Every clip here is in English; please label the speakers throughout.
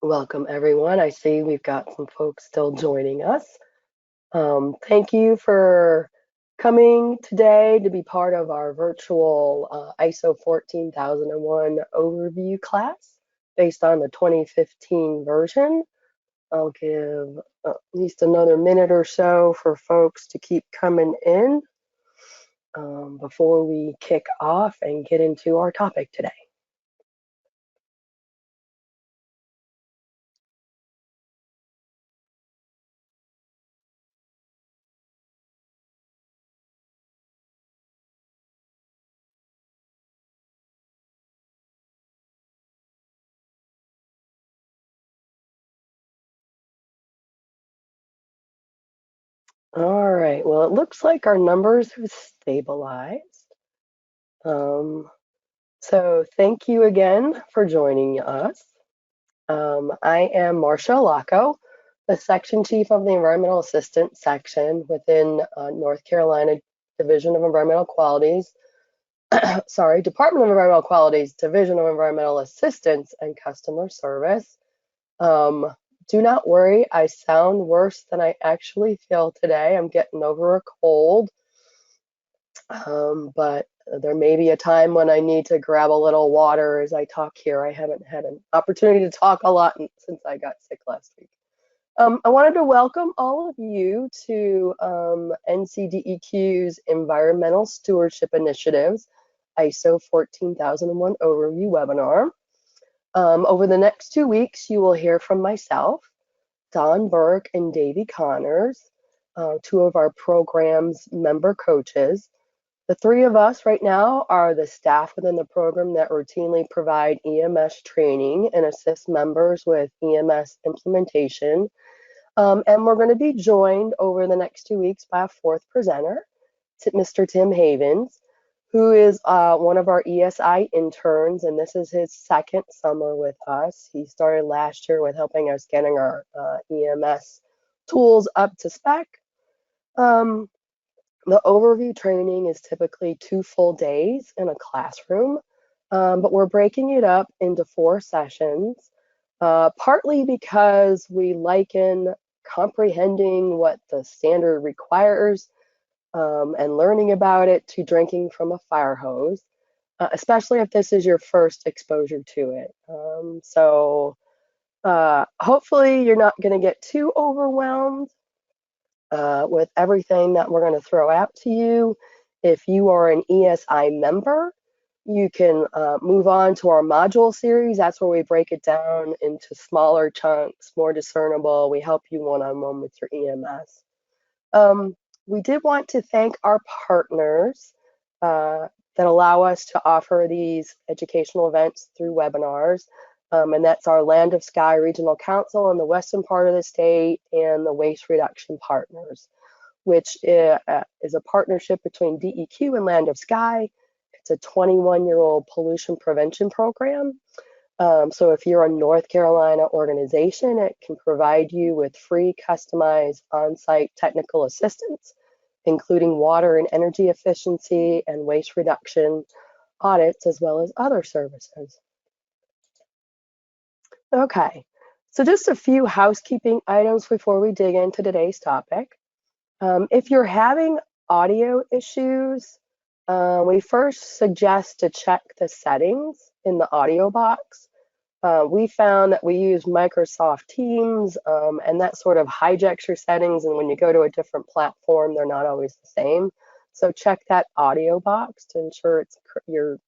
Speaker 1: Welcome, everyone. I see we've got some folks still joining us. Thank you for coming today to be part of our virtual ISO 14001 overview class based on the 2015 version. I'll give at least another minute or so for folks to keep coming in before we kick off and get into our topic today. All right, well, it looks like our numbers have stabilized. So thank you again for joining us. I am Marcia Lacco, the Section Chief of the Environmental Assistance Section within North Carolina Division of Environmental Qualities, Department of Environmental Qualities, Division of Environmental Assistance and Customer Service. Do not worry, I sound worse than I actually feel today. I'm getting over a cold. But there may be a time when I need to grab a little water as I talk here. I haven't had an opportunity to talk a lot since I got sick last week. I wanted to welcome all of you to NCDEQ's Environmental Stewardship Initiatives ISO 14001 Overview webinar. Over the next 2 weeks, you will hear from myself, Don Burke, and Davey Connors, two of our program's member coaches. The three of us right now are the staff within the program that routinely provide EMS training and assist members with EMS implementation. And we're going to be joined over the next 2 weeks by a fourth presenter, Mr. Tim Havens, who is one of our ESI interns, and this is his second summer with us. He started last year with helping us getting our EMS tools up to spec. The overview training is typically 2 full days in a classroom, but we're breaking it up into 4 sessions, partly because we liken comprehending what the standard requires and learning about it to drinking from a fire hose, especially if this is your first exposure to it. So hopefully you're not going to get too overwhelmed with everything that we're going to throw out to you. If you are an ESI member, you can move on to our module series. That's where we break it down into smaller chunks, more discernible. We help you one-on-one with your EMS. We did want to thank our partners that allow us to offer these educational events through webinars. And that's our Land of Sky Regional Council in the western part of the state and the Waste Reduction Partners, which is a partnership between DEQ and Land of Sky. It's a 21-year-old pollution prevention program. So if you're a North Carolina organization, it can provide you with free customized on-site technical assistance, including water and energy efficiency and waste reduction audits, as well as other services. Okay, so just a few housekeeping items before we dig into today's topic. If you're having audio issues, we first suggest to check the settings in the audio box. We found that we use Microsoft Teams, and that sort of hijacks your settings, and when you go to a different platform, they're not always the same. So check that audio box to ensure you're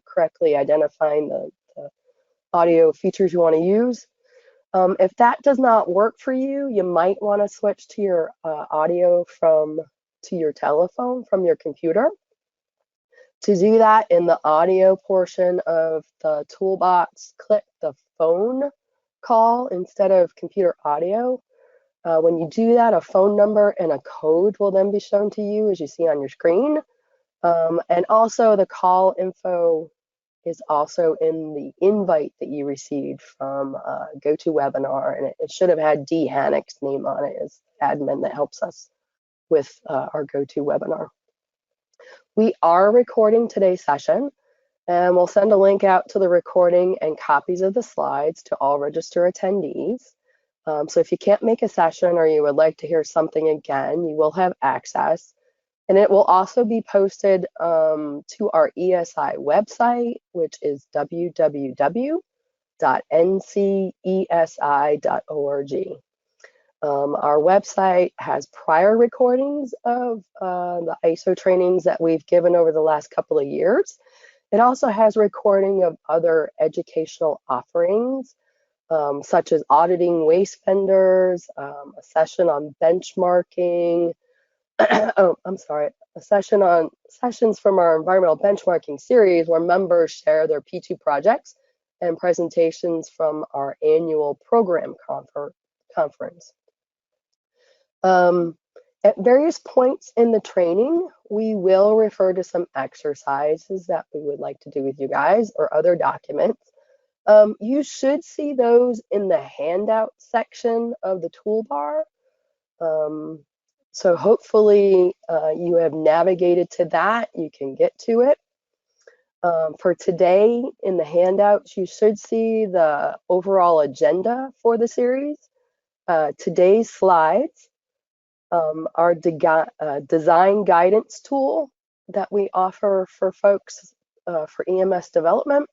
Speaker 1: correctly identifying the audio features you want to use. If that does not work for you, you might want to switch to your audio to your telephone from your computer. To do that, in the audio portion of the toolbox, click the phone call instead of computer audio. When you do that, a phone number and a code will then be shown to you, as you see on your screen. And also the call info is also in the invite that you received from GoToWebinar, and it should have had Dee Hannick's name on it as admin that helps us with our GoToWebinar. We are recording today's session, And we'll send a link out to the recording and copies of the slides to all register attendees. So if you can't make a session or you would like to hear something again, you will have access. And it will also be posted to our ESI website, which is www.ncesi.org. Our website has prior recordings of the ISO trainings that we've given over the last couple of years. It also has recording of other educational offerings, such as auditing waste vendors, a session on benchmarking, oh, I'm sorry, a session on sessions from our environmental benchmarking series where members share their P2 projects and presentations from our annual program conference. At various points in the training, we will refer to some exercises that we would like to do with you guys or other documents. You should see those in the handout section of the toolbar. So hopefully you have navigated to that, you can get to it. For today in the handouts, you should see the overall agenda for the series. Today's slides, our design guidance tool that we offer for folks for EMS development,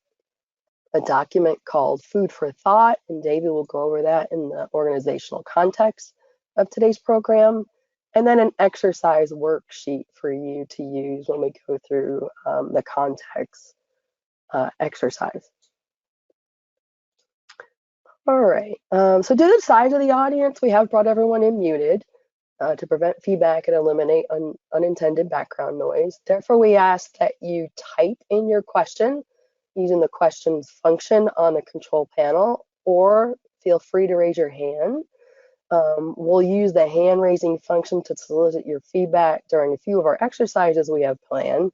Speaker 1: a document called Food for Thought, and David will go over that in the organizational context of today's program, and then an exercise worksheet for you to use when we go through the context exercise. All right, so due to the size of the audience, we have brought everyone in muted to prevent feedback and eliminate unintended background noise. Therefore, we ask that you type in your question using the questions function on the control panel, or feel free to raise your hand. We'll use the hand raising function to solicit your feedback during a few of our exercises we have planned.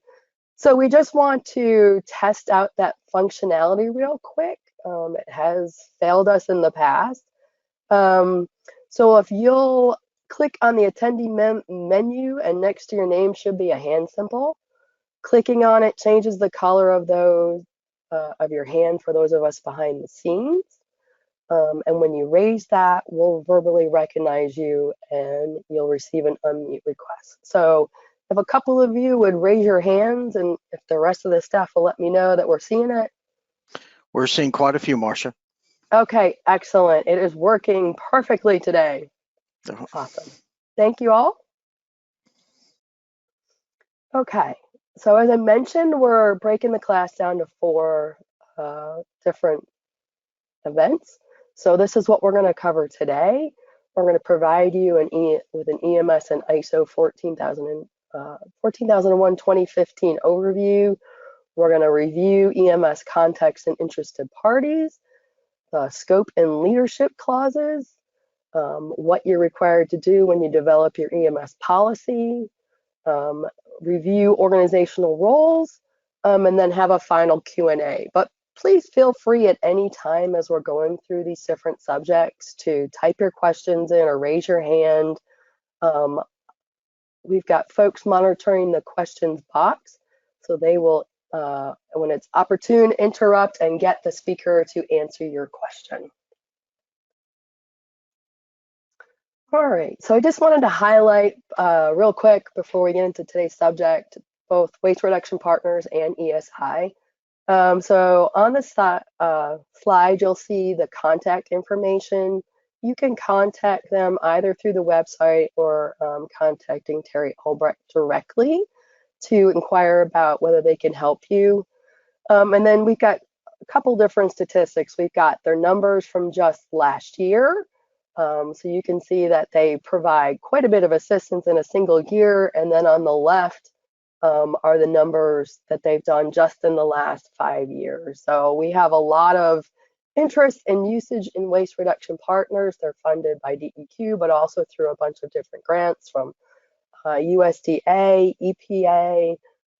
Speaker 1: So we just want to test out that functionality real quick. It has failed us in the past. So if you'll click on the attendee menu, and next to your name should be a hand symbol. Clicking on it changes the color of those of your hand for those of us behind the scenes. And when you raise that, we'll verbally recognize you and you'll receive an unmute request. So if a couple of you would raise your hands, and if the rest of the staff will let me know that we're seeing it.
Speaker 2: We're seeing quite a few, Marcia.
Speaker 1: Okay, excellent. It is working perfectly today. Awesome. Thank you all. Okay, so as I mentioned, we're breaking the class down to 4 different events. So this is what we're going to cover today. We're going to provide you with an EMS and ISO 14001 2015 overview. We're going to review EMS context and interested parties, scope and leadership clauses, what you're required to do when you develop your EMS policy, review organizational roles, and then have a final Q&A. But please feel free at any time as we're going through these different subjects to type your questions in or raise your hand. We've got folks monitoring the questions box, so they will, when it's opportune, interrupt and get the speaker to answer your question. All right, so I just wanted to highlight real quick before we get into today's subject, both Waste Reduction Partners and ESI. So on the slide, you'll see the contact information. You can contact them either through the website or contacting Terry Albrecht directly to inquire about whether they can help you. And then we've got a couple different statistics. We've got their numbers from just last year. So you can see that they provide quite a bit of assistance in a single year. And then on the left are the numbers that they've done just in the last 5 years. So we have a lot of interest and usage in Waste Reduction Partners. They're funded by DEQ, but also through a bunch of different grants from USDA, EPA,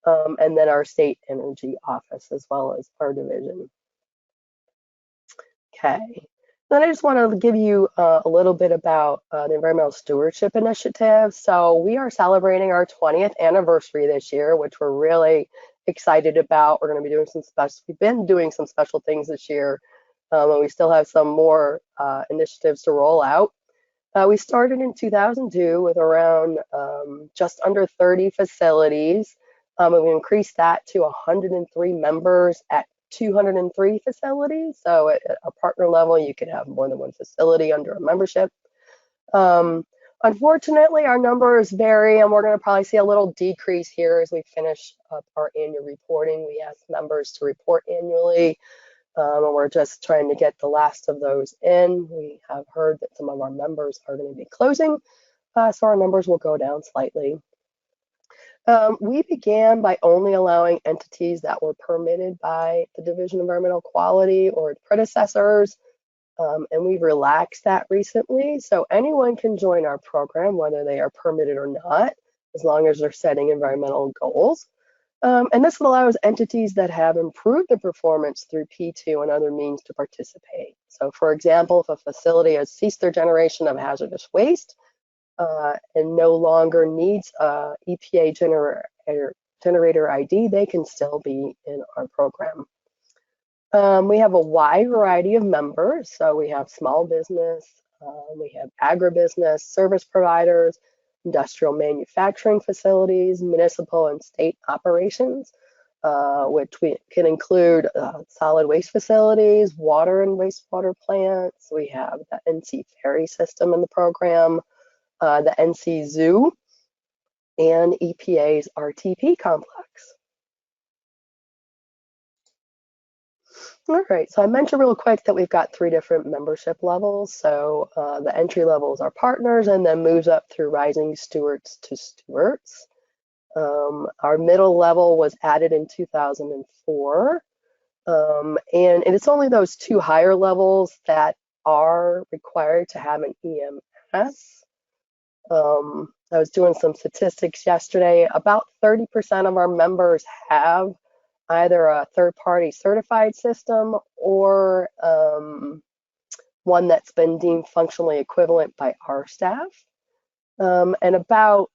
Speaker 1: and then our state energy office, as well as our division. Okay. Then I just want to give you a little bit about the Environmental Stewardship Initiative. So we are celebrating our 20th anniversary this year, which we're really excited about. We're going to be doing some special. We've been doing some special things this year, and we still have some more initiatives to roll out. We started in 2002 with around just under 30 facilities. And we increased that to 103 members at 203 facilities. So at a partner level, you can have more than one facility under a membership. Unfortunately, our numbers vary, and we're going to probably see a little decrease here as we finish up our annual reporting. We ask members to report annually, and we're just trying to get the last of those in. We have heard that some of our members are going to be closing, so our numbers will go down slightly. We began by only allowing entities that were permitted by the Division of Environmental Quality or predecessors, and we've relaxed that recently. So anyone can join our program, whether they are permitted or not, as long as they're setting environmental goals. And this allows entities that have improved their performance through P2 and other means to participate. So for example, if a facility has ceased their generation of hazardous waste and no longer needs a EPA generator ID, they can still be in our program. We have a wide variety of members. So we have small business, we have agribusiness, service providers, industrial manufacturing facilities, municipal and state operations, which we can include solid waste facilities, water and wastewater plants. We have the NC Ferry system in the program, the NC Zoo, and EPA's RTP complex. All right, so I mentioned real quick that we've got 3 different membership levels. So the entry level is our partners and then moves up through rising stewards to stewards. Our middle level was added in 2004. And it's only those 2 higher levels that are required to have an EMS. I was doing some statistics yesterday. About 30% of our members have either a third-party certified system or one that's been deemed functionally equivalent by our staff. And about,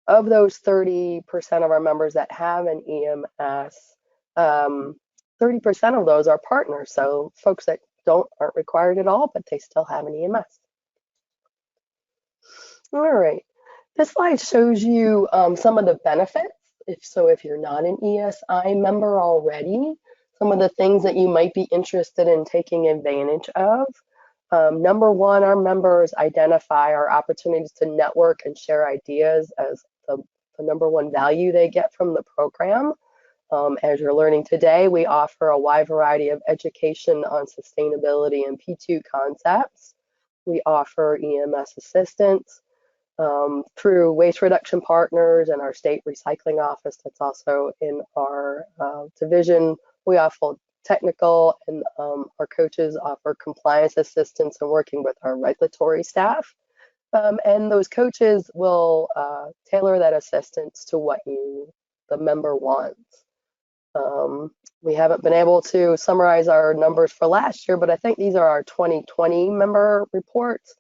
Speaker 1: of those 30% of our members that have an EMS, 30% of those are partners. So folks that aren't required at all, but they still have an EMS. All right, this slide shows you some of the benefits. If you're not an ESI member already, some of the things that you might be interested in taking advantage of. Number one, our members identify our opportunities to network and share ideas as the number one value they get from the program. As you're learning today, we offer a wide variety of education on sustainability and P2 concepts. We offer EMS assistance through waste reduction partners and our state recycling office that's also in our division. We offer technical, and our coaches offer compliance assistance and working with our regulatory staff. And those coaches will tailor that assistance to what the member wants. We haven't been able to summarize our numbers for last year, but I think these are our 2020 member reports.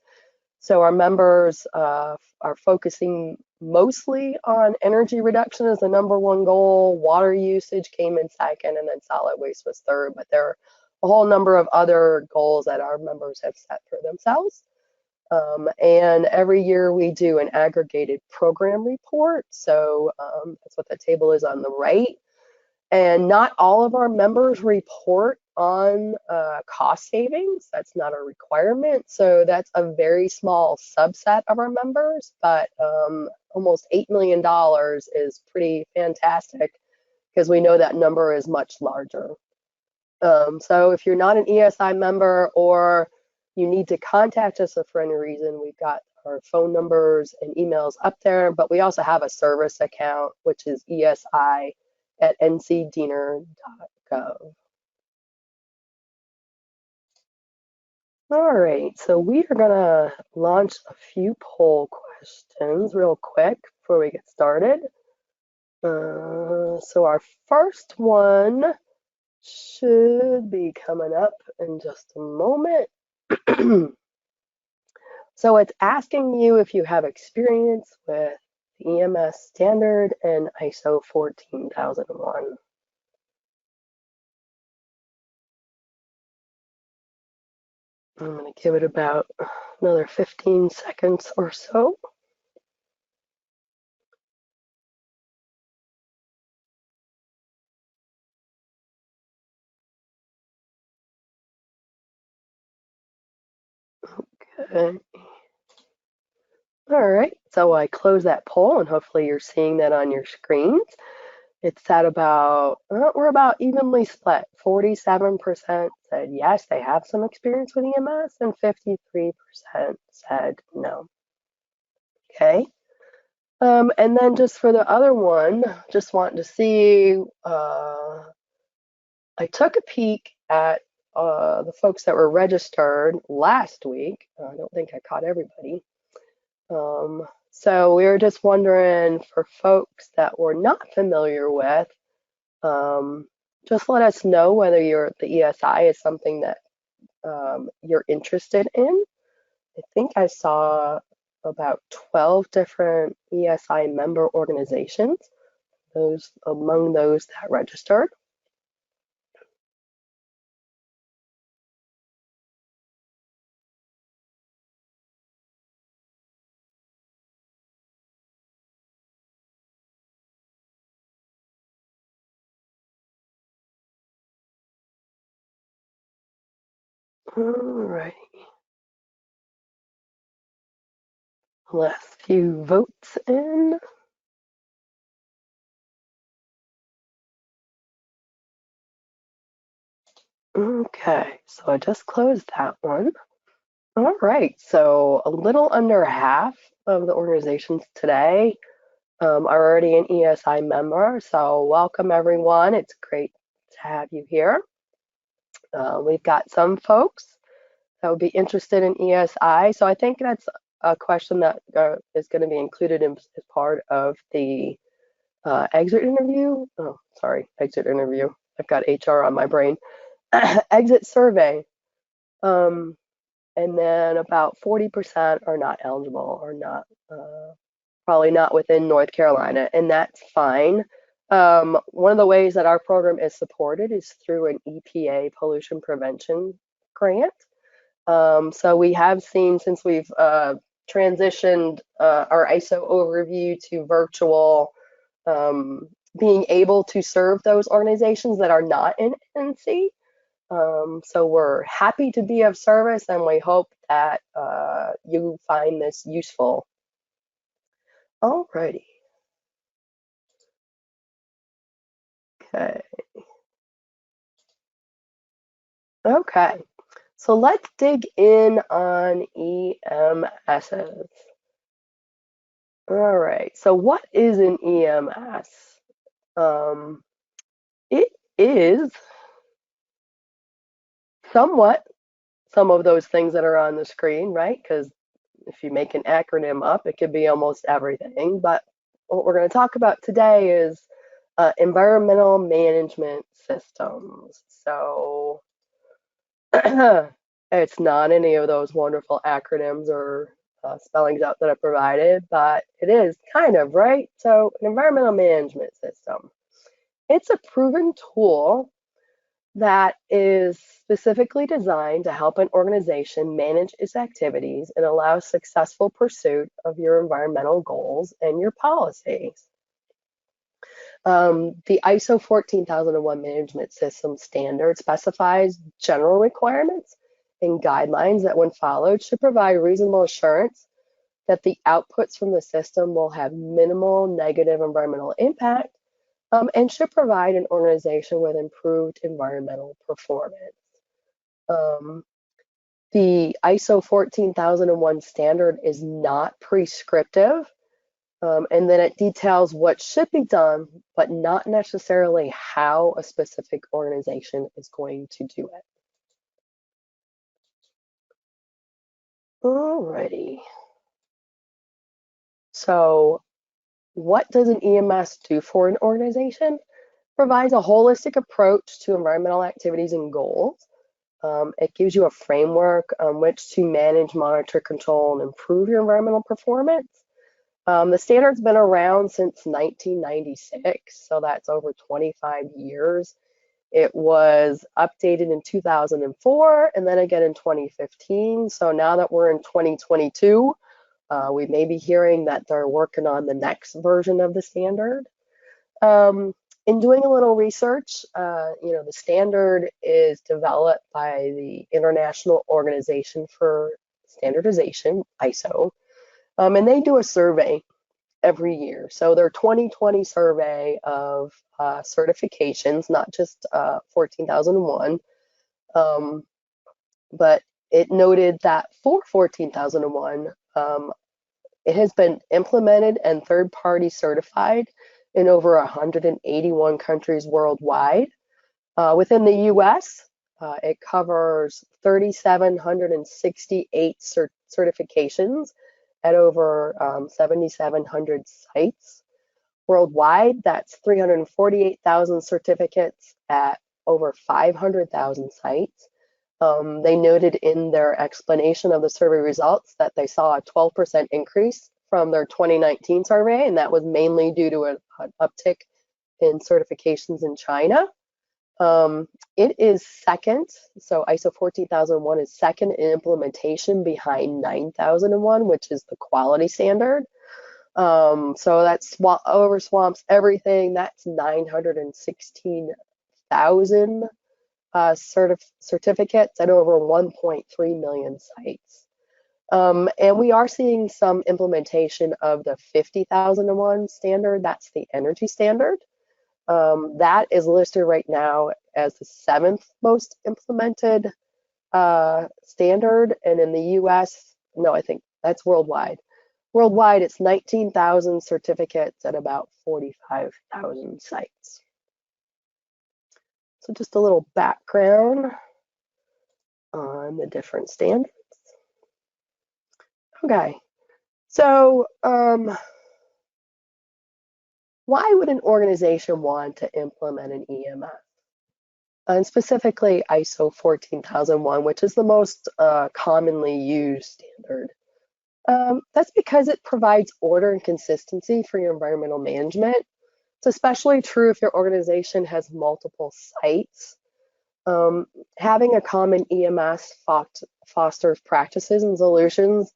Speaker 1: So our members are focusing mostly on energy reduction as the number one goal. Water usage came in second, and then solid waste was third. But there are a whole number of other goals that our members have set for themselves. And every year we do an aggregated program report. So that's what the table is on the right. And not all of our members report on cost savings. That's not a requirement. So that's a very small subset of our members, but almost $8 million is pretty fantastic because we know that number is much larger. So if you're not an ESI member or you need to contact us for any reason, we've got our phone numbers and emails up there, but we also have a service account, which is esi@ncdiener.gov. All right, so we are gonna launch a few poll questions real quick before we get started. So our first one should be coming up in just a moment. So it's asking you if you have experience with the EMS standard and ISO 14001. I'm going to give it about another 15 seconds or so. Okay. All right, so I close that poll and hopefully you're seeing that on your screens. It's at about, we're about evenly split. 47% said yes, they have some experience with EMS, and 53% said no. Okay. And then just for the other one, just wanting to see, I took a peek at the folks that were registered last week. I don't think I caught everybody. So we were just wondering for folks that we're not familiar with, just let us know whether the ESI is something that you're interested in. I think I saw about 12 different ESI member organizations, among those that registered. All right. Last few votes in. Okay, so I just closed that one. All right, so a little under half of the organizations today are already an ESI member. So welcome everyone. It's great to have you here. We've got some folks that would be interested in ESI. So I think that's a question that is going to be included as part of the exit interview. Oh, sorry, exit interview. I've got HR on my brain. Exit survey. And then about 40% are not eligible or not, probably not within North Carolina, and that's fine. One of the ways that our program is supported is through an EPA pollution prevention grant. So we have seen, since we've transitioned our ISO overview to virtual, being able to serve those organizations that are not in NC. So we're happy to be of service, and we hope that you find this useful. Alrighty. Okay. Okay. So let's dig in on EMSs. All right. So what is an EMS? It is somewhat some of those things that are on the screen, right? Because if you make an acronym up, it could be almost everything. But what we're going to talk about today is environmental management systems. So it's not any of those wonderful acronyms or spellings out that I provided, but it is kind of, right? So an environmental management system. It's a proven tool that is specifically designed to help an organization manage its activities and allow successful pursuit of your environmental goals and your policies. The ISO 14001 management system standard specifies general requirements and guidelines that, when followed, should provide reasonable assurance that the outputs from the system will have minimal negative environmental impact, and should provide an organization with improved environmental performance. The ISO 14001 standard is not prescriptive, and then it details what should be done, but not necessarily how a specific organization is going to do it. Alrighty. So what does an EMS do for an organization? Provides a holistic approach to environmental activities and goals. It gives you a framework on which to manage, monitor, control, and improve your environmental performance. The standard's been around since 1996, so that's over 25 years. It was updated in 2004 and then again in 2015. So now that we're in 2022, we may be hearing that they're working on the next version of the standard. In doing a little research, the standard is developed by the International Organization for Standardization, ISO, and they do a survey every year. So their 2020 survey of certifications, not just 14,001, but it noted that for 14,001, it has been implemented and third-party certified in over 181 countries worldwide. Within the US, it covers 3,768 certifications at over 7,700 sites. Worldwide, that's 348,000 certificates at over 500,000 sites. They noted in their explanation of the survey results that they saw a 12% increase from their 2019 survey, and that was mainly due to an uptick in certifications in China. It is second, so ISO 14001 is second in implementation behind 9001, which is the quality standard. So that overswamps everything. That's 916,000 certificates at over 1.3 million sites. And we are seeing some implementation of the 50,001 standard. That's the energy standard. That is listed right now as the 7th most implemented standard. And in the US, no, I think that's worldwide. Worldwide, it's 19,000 certificates at about 45,000 sites. So just a little background on the different standards. Okay, so why would an organization want to implement an EMS? And specifically ISO 14001, which is the most commonly used standard. That's because it provides order and consistency for your environmental management. It's especially true if your organization has multiple sites. Having a common EMS fosters practices and solutions,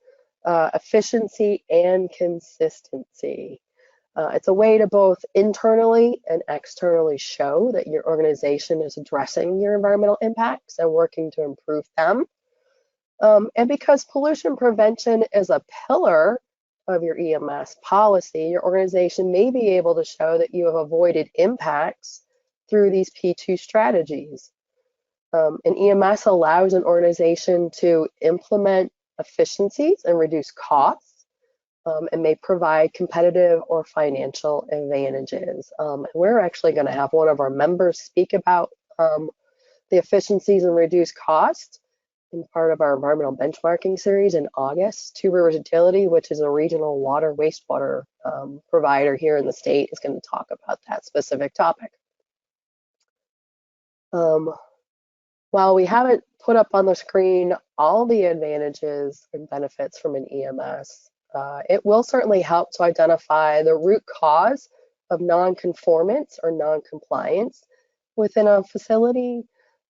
Speaker 1: efficiency and consistency. It's a way to both internally and externally show that your organization is addressing your environmental impacts and working to improve them. And because pollution prevention is a pillar of your EMS policy, your organization may be able to show that you have avoided impacts through these P2 strategies. An EMS allows an organization to implement efficiencies and reduce costs, and may provide competitive or financial advantages. We're actually going to have one of our members speak about the efficiencies and reduced costs in part of our environmental benchmarking series in August. Two Rivers Utility, which is a regional water wastewater provider here in the state, is going to talk about that specific topic. While we haven't put up on the screen all the advantages and benefits from an EMS, it will certainly help to identify the root cause of non-conformance or non-compliance within a facility,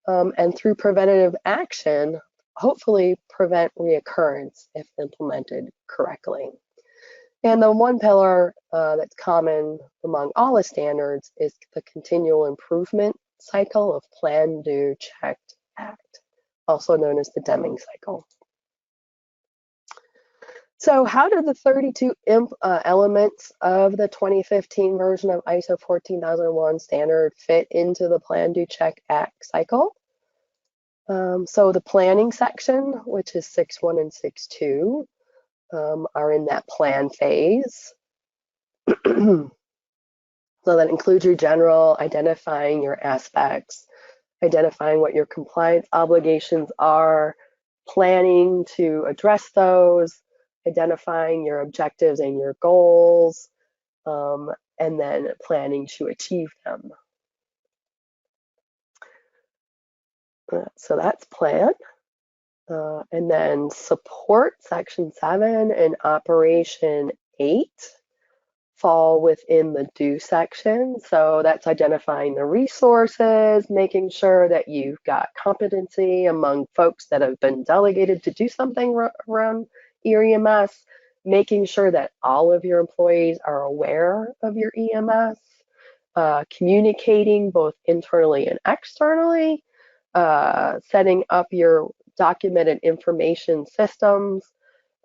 Speaker 1: and through preventative action, hopefully prevent reoccurrence if implemented correctly. And the one pillar that's common among all the standards is the continual improvement cycle of plan, do, check, act, also known as the Deming cycle. So how do the 32 elements of the 2015 version of ISO 14001 standard fit into the plan, do, check, act cycle? So the planning section, which is 6.1 and 6.2, are in that plan phase. So that includes your general, identifying your aspects, identifying what your compliance obligations are, planning to address those, identifying your objectives and your goals, and then planning to achieve them. So that's plan. And then support, section 7, and operation 8 fall within the do section. So that's identifying the resources, making sure that you've got competency among folks that have been delegated to do something around your EMS, making sure that all of your employees are aware of your EMS, communicating both internally and externally, setting up your documented information systems,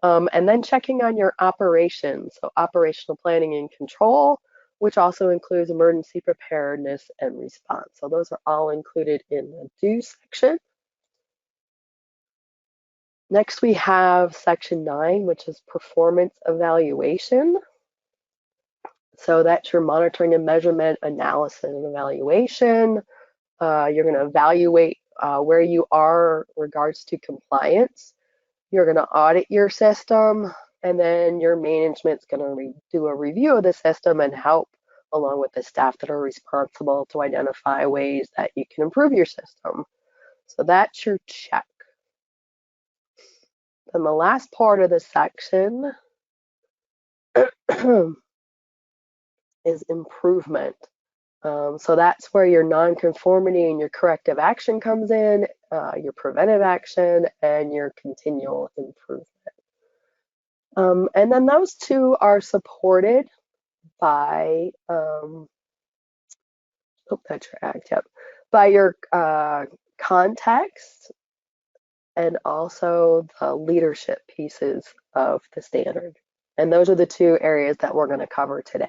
Speaker 1: and then checking on your operations, so operational planning and control, which also includes emergency preparedness and response. So those are all included in the do section. Next, we have section 9, which is performance evaluation. So that's your monitoring and measurement, analysis and evaluation. You're going to evaluate where you are in regards to compliance. You're going to audit your system, and then your management's going to do a review of the system and help along with the staff that are responsible to identify ways that you can improve your system. So that's your check. Then the last part of the section is improvement. So that's where your nonconformity and your corrective action comes in, your preventive action, and your continual improvement. And then those two are supported by, that's your act, yep, by your context and also the leadership pieces of the standard. And those are the two areas that we're going to cover today.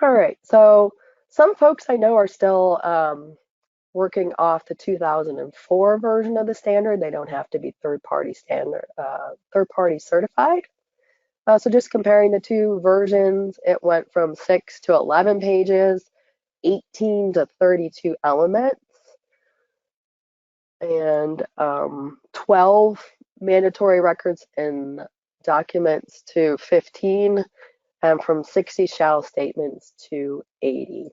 Speaker 1: All right, so some folks I know are still working off the 2004 version of the standard. They don't have to be third-party certified. So just comparing the two versions, it went from 6 to 11 pages, 18 to 32 elements, and 12 mandatory records and documents to 15, and from 60 shall statements to 80.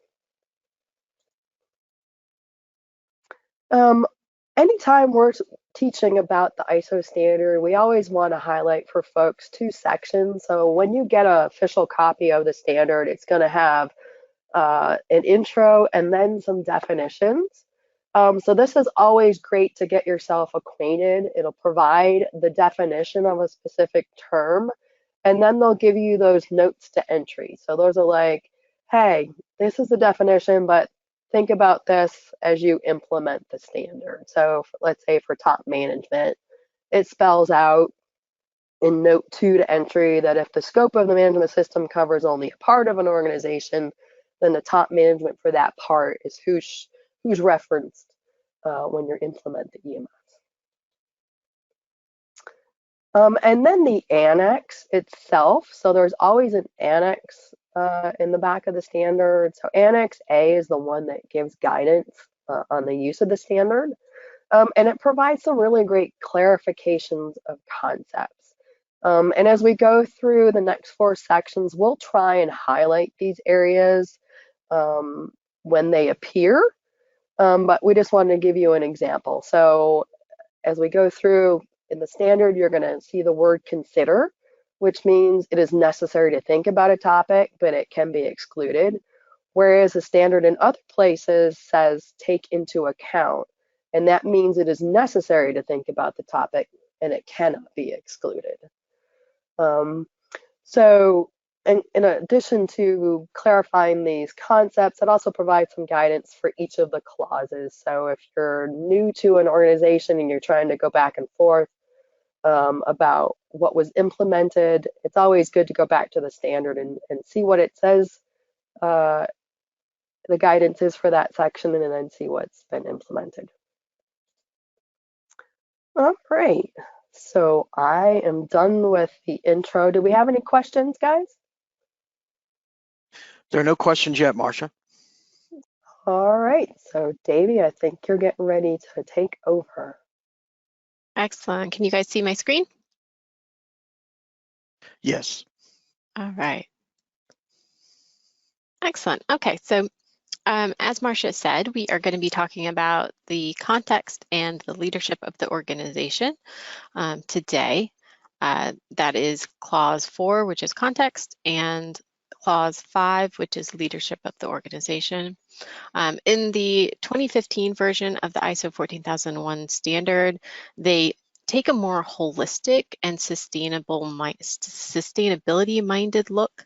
Speaker 1: Anytime we're teaching about the ISO standard, we always want to highlight for folks two sections. So when you get an official copy of the standard, it's going to have an intro and then some definitions. So this is always great to get yourself acquainted. It'll provide the definition of a specific term, and then they'll give you those notes to entry. So those are like, hey, this is the definition, but think about this as you implement the standard. So let's say for top management, it spells out in note 2 to entry that if the scope of the management system covers only a part of an organization, then the top management for that part is who's referenced when you implement the EMS. And then the annex itself. So there's always an annex in the back of the standard. So Annex A is the one that gives guidance on the use of the standard. And it provides some really great clarifications of concepts. And as we go through the next 4 sections, we'll try and highlight these areas when they appear. But we just wanted to give you an example. So as we go through in the standard, you're going to see the word consider, which means it is necessary to think about a topic, but it can be excluded. Whereas the standard in other places says take into account, and that means it is necessary to think about the topic and it cannot be excluded. So in addition to clarifying these concepts, it also provides some guidance for each of the clauses. So if you're new to an organization and you're trying to go back and forth about what was implemented, it's always good to go back to the standard and see what it says the guidance is for that section, and then see what's been implemented. All right, so I am done with the intro. Do we have any questions, guys?
Speaker 2: There are no questions yet, Marcia.
Speaker 1: All right, so Davey, I think you're getting ready to take over.
Speaker 3: Excellent. Can you guys see my screen?
Speaker 2: Yes.
Speaker 3: All right. Excellent. Okay, so as Marcia said, we are going to be talking about the context and the leadership of the organization today. That is clause 4, which is context, and clause 5, which is leadership of the organization. In the 2015 version of the ISO 14001 standard, they take a more holistic and sustainability-minded look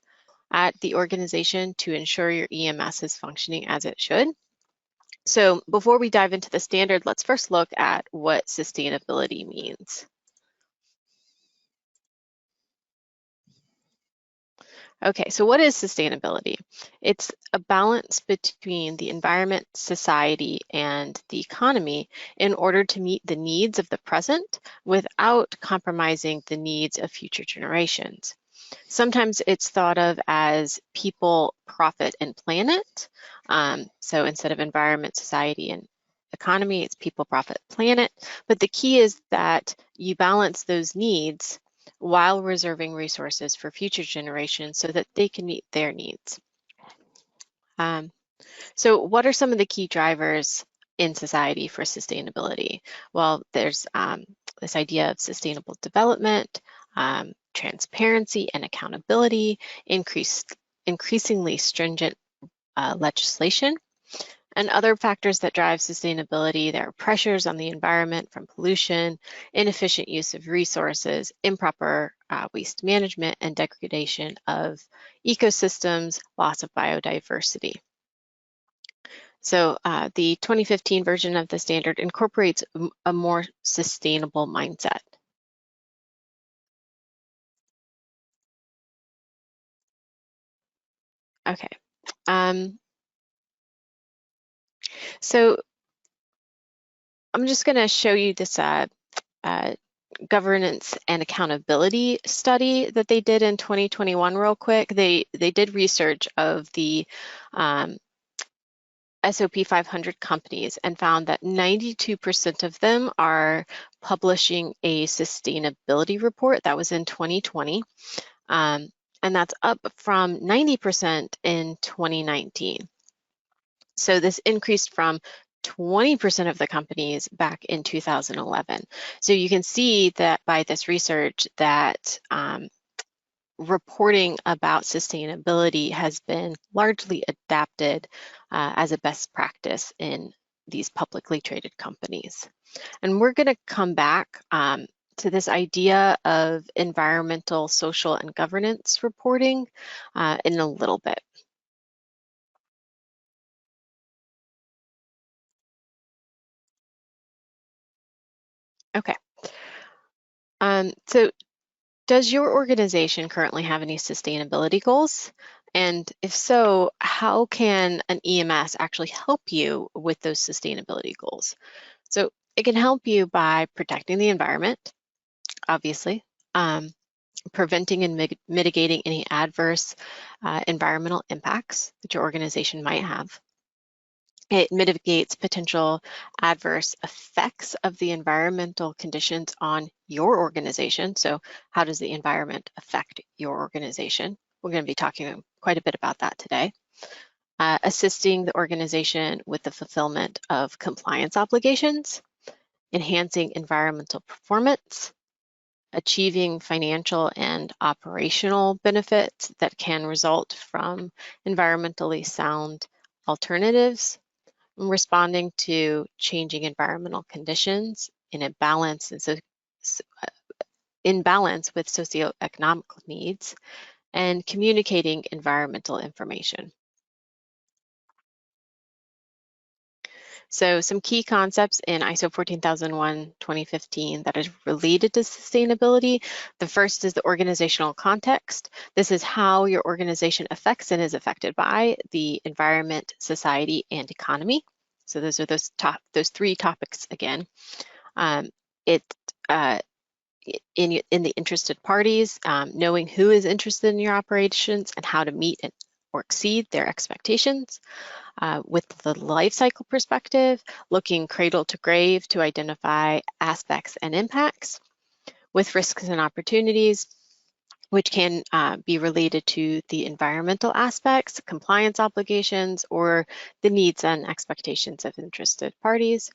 Speaker 3: at the organization to ensure your EMS is functioning as it should. So before we dive into the standard, let's first look at what sustainability means. Okay, so what is sustainability? It's a balance between the environment, society, and the economy in order to meet the needs of the present without compromising the needs of future generations. Sometimes it's thought of as people, profit, and planet. So instead of environment, society, and economy, it's people, profit, planet. But the key is that you balance those needs while reserving resources for future generations so that they can meet their needs. So what are some of the key drivers in society for sustainability? Well, there's this idea of sustainable development, transparency and accountability, increasingly stringent legislation, and other factors that drive sustainability. There are pressures on the environment from pollution, inefficient use of resources, improper waste management, and degradation of ecosystems, loss of biodiversity. So the 2015 version of the standard incorporates a more sustainable mindset. Okay. So I'm just going to show you this governance and accountability study that they did in 2021 real quick. They did research of the SOP 500 companies and found that 92% of them are publishing a sustainability report. That was in 2020. And that's up from 90% in 2019. So this increased from 20% of the companies back in 2011. So you can see that by this research that reporting about sustainability has been largely adapted as a best practice in these publicly traded companies. And we're going to come back to this idea of environmental, social, and governance reporting in a little bit. Okay. So does your organization currently have any sustainability goals? And if so, how can an EMS actually help you with those sustainability goals? So it can help you by protecting the environment, obviously, preventing and mitigating any adverse environmental impacts that your organization might have. It mitigates potential adverse effects of the environmental conditions on your organization. So how does the environment affect your organization? We're going to be talking quite a bit about that today. Assisting the organization with the fulfillment of compliance obligations, enhancing environmental performance, achieving financial and operational benefits that can result from environmentally sound alternatives, responding to changing environmental conditions in a balance and so in balance with socioeconomic needs, and communicating environmental information. So some key concepts in ISO 14001:2015 that is related to sustainability. The first is the organizational context. This is how your organization affects and is affected by the environment, society, and economy. So those are those three topics again. In the interested parties, knowing who is interested in your operations and how to meet or exceed their expectations. With the life cycle perspective, looking cradle to grave to identify aspects and impacts. With risks and opportunities, which can be related to the environmental aspects, compliance obligations, or the needs and expectations of interested parties.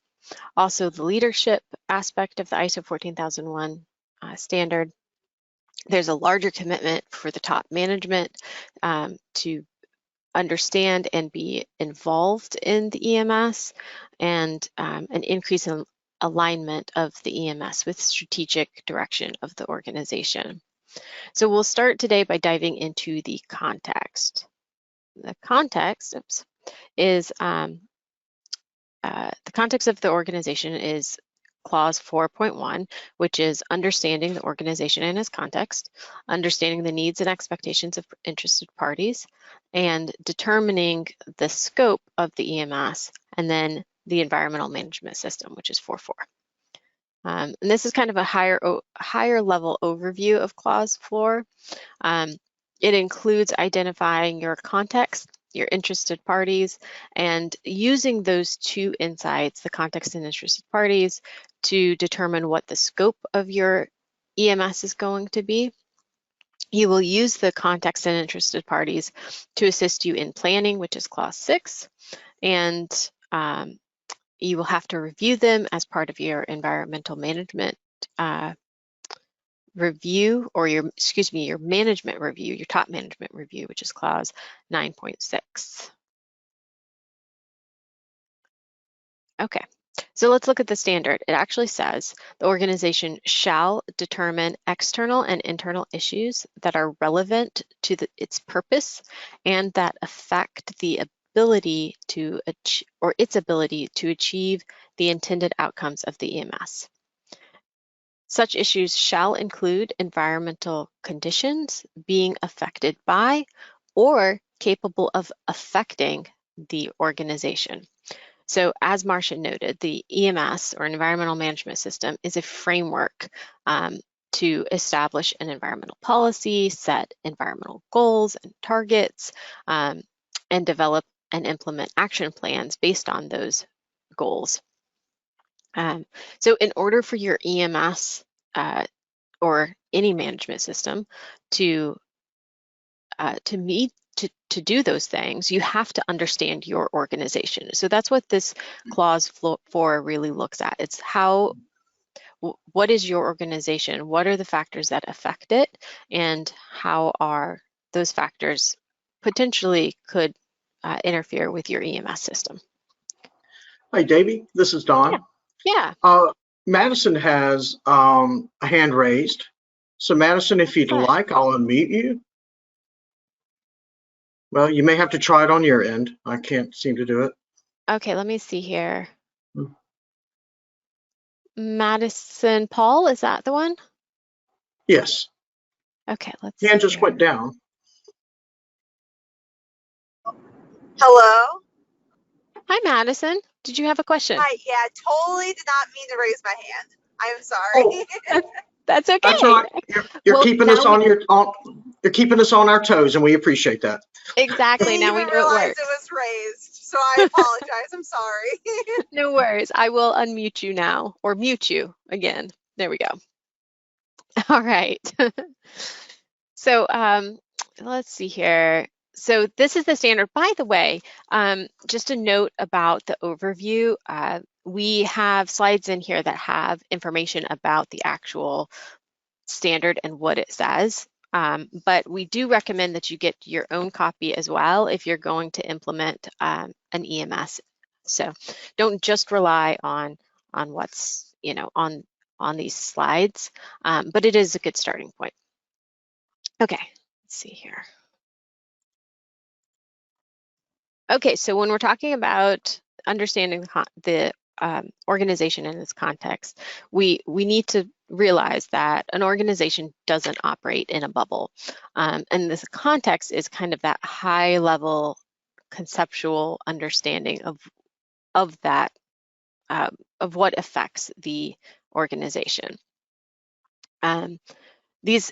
Speaker 3: Also, the leadership aspect of the ISO 14001 standard, There's a larger commitment for the top management to understand and be involved in the EMS, and an increase in alignment of the EMS with strategic direction of the organization. So we'll start today by diving into the context. The context is the context of the organization is clause 4.1, which is understanding the organization and its context, understanding the needs and expectations of interested parties, and determining the scope of the EMS, and then the environmental management system, which is 4.4. And this is kind of a higher level overview of clause 4. It includes identifying your context, your interested parties, and using those two insights, the context and interested parties, to determine what the scope of your EMS is going to be. You will use the context and interested parties to assist you in planning, which is clause 6, and you will have to review them as part of your environmental management review, or your management review, your top management review, which is clause 9.6. Okay, so let's look at the standard. It actually says the organization shall determine external and internal issues that are relevant to its purpose and that affect the ability to its ability to achieve the intended outcomes of the EMS. Such issues shall include environmental conditions being affected by or capable of affecting the organization. So as Marcia noted, the EMS, or Environmental Management System, is a framework to establish an environmental policy, set environmental goals and targets, and develop and implement action plans based on those goals. So in order for your EMS or any management system to do those things, you have to understand your organization. So that's what this clause 4 really looks at. It's what is your organization? What are the factors that affect it? And how are those factors potentially could interfere with your EMS system?
Speaker 2: Hi, Davey. This is Don.
Speaker 3: Yeah.
Speaker 2: Madison has a hand raised. So Madison, if you'd like, I'll unmute you. Well, you may have to try it on your end. I can't seem to do it.
Speaker 3: Okay, let me see here. Madison Paul, is that the one?
Speaker 2: Yes.
Speaker 3: Okay, let's
Speaker 2: Hand
Speaker 3: see
Speaker 2: just
Speaker 3: here.
Speaker 2: went down.
Speaker 4: Hello?
Speaker 3: Hi, Madison. Did you have a question?
Speaker 4: Hi, yeah, totally did not mean to raise my hand. I'm sorry.
Speaker 3: Oh, that's okay.
Speaker 2: That's all right. You're
Speaker 3: Well,
Speaker 2: keeping us on you're keeping us on our toes, and we appreciate that.
Speaker 3: Exactly.
Speaker 4: Didn't
Speaker 3: Now we
Speaker 4: even
Speaker 3: know it
Speaker 4: realize
Speaker 3: works.
Speaker 4: it was raised, so I apologize. I'm sorry.
Speaker 3: No worries. I will unmute you now, or mute you again. There we go. All right. So let's see here. So this is the standard. By the way, just a note about the overview. We have slides in here that have information about the actual standard and what it says. But we do recommend that you get your own copy as well if you're going to implement an EMS. So don't just rely on what's on these slides, but it is a good starting point. Okay, let's see here. Okay, so when we're talking about understanding the organization in its context, we need to realize that an organization doesn't operate in a bubble. And this context is kind of that high level conceptual understanding of that, of what affects the organization. These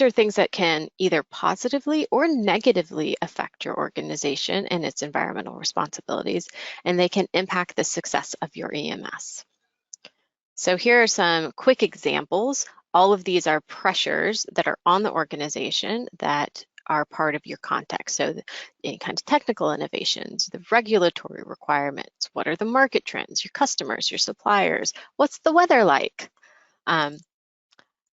Speaker 3: are things that can either positively or negatively affect your organization and its environmental responsibilities, and they can impact the success of your EMS. So here are some quick examples. All of these are pressures that are on the organization that are part of your context. So any kind of technical innovations, the regulatory requirements, what are the market trends, your customers, your suppliers, what's the weather like?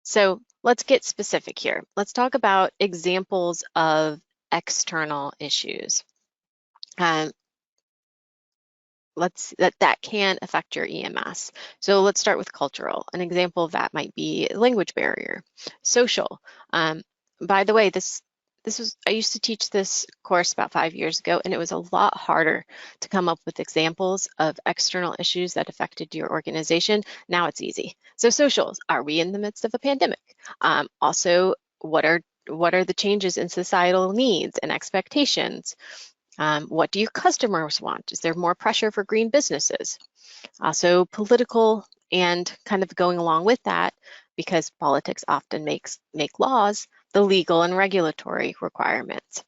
Speaker 3: So let's get specific here. Let's talk about examples of external issues. That can affect your EMS. So let's start with cultural. An example of that might be language barrier. Social. By the way, I used to teach this course about 5 years ago, and it was a lot harder to come up with examples of external issues that affected your organization. Now it's easy. So socials, are we in the midst of a pandemic? Also, what are the changes in societal needs and expectations? What do your customers want? Is there more pressure for green businesses? Also political, and kind of going along with that, because politics often make laws, the legal and regulatory requirements.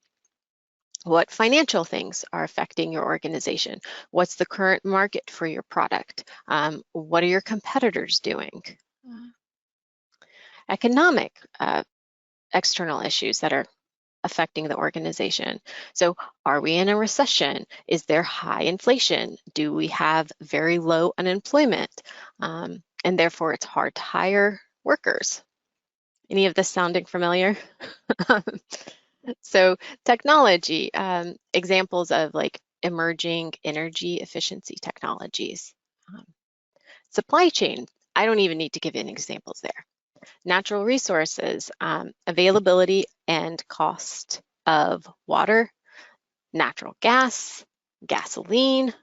Speaker 3: What financial things are affecting your organization? What's the current market for your product? What are your competitors doing? Economic external issues that are affecting the organization. So are we in a recession? Is there high inflation? Do we have very low unemployment? And therefore it's hard to hire workers. Any of this sounding familiar? So technology, examples of like emerging energy efficiency technologies. Supply chain, I don't even need to give any examples there. Natural resources, availability and cost of water, natural gas, gasoline,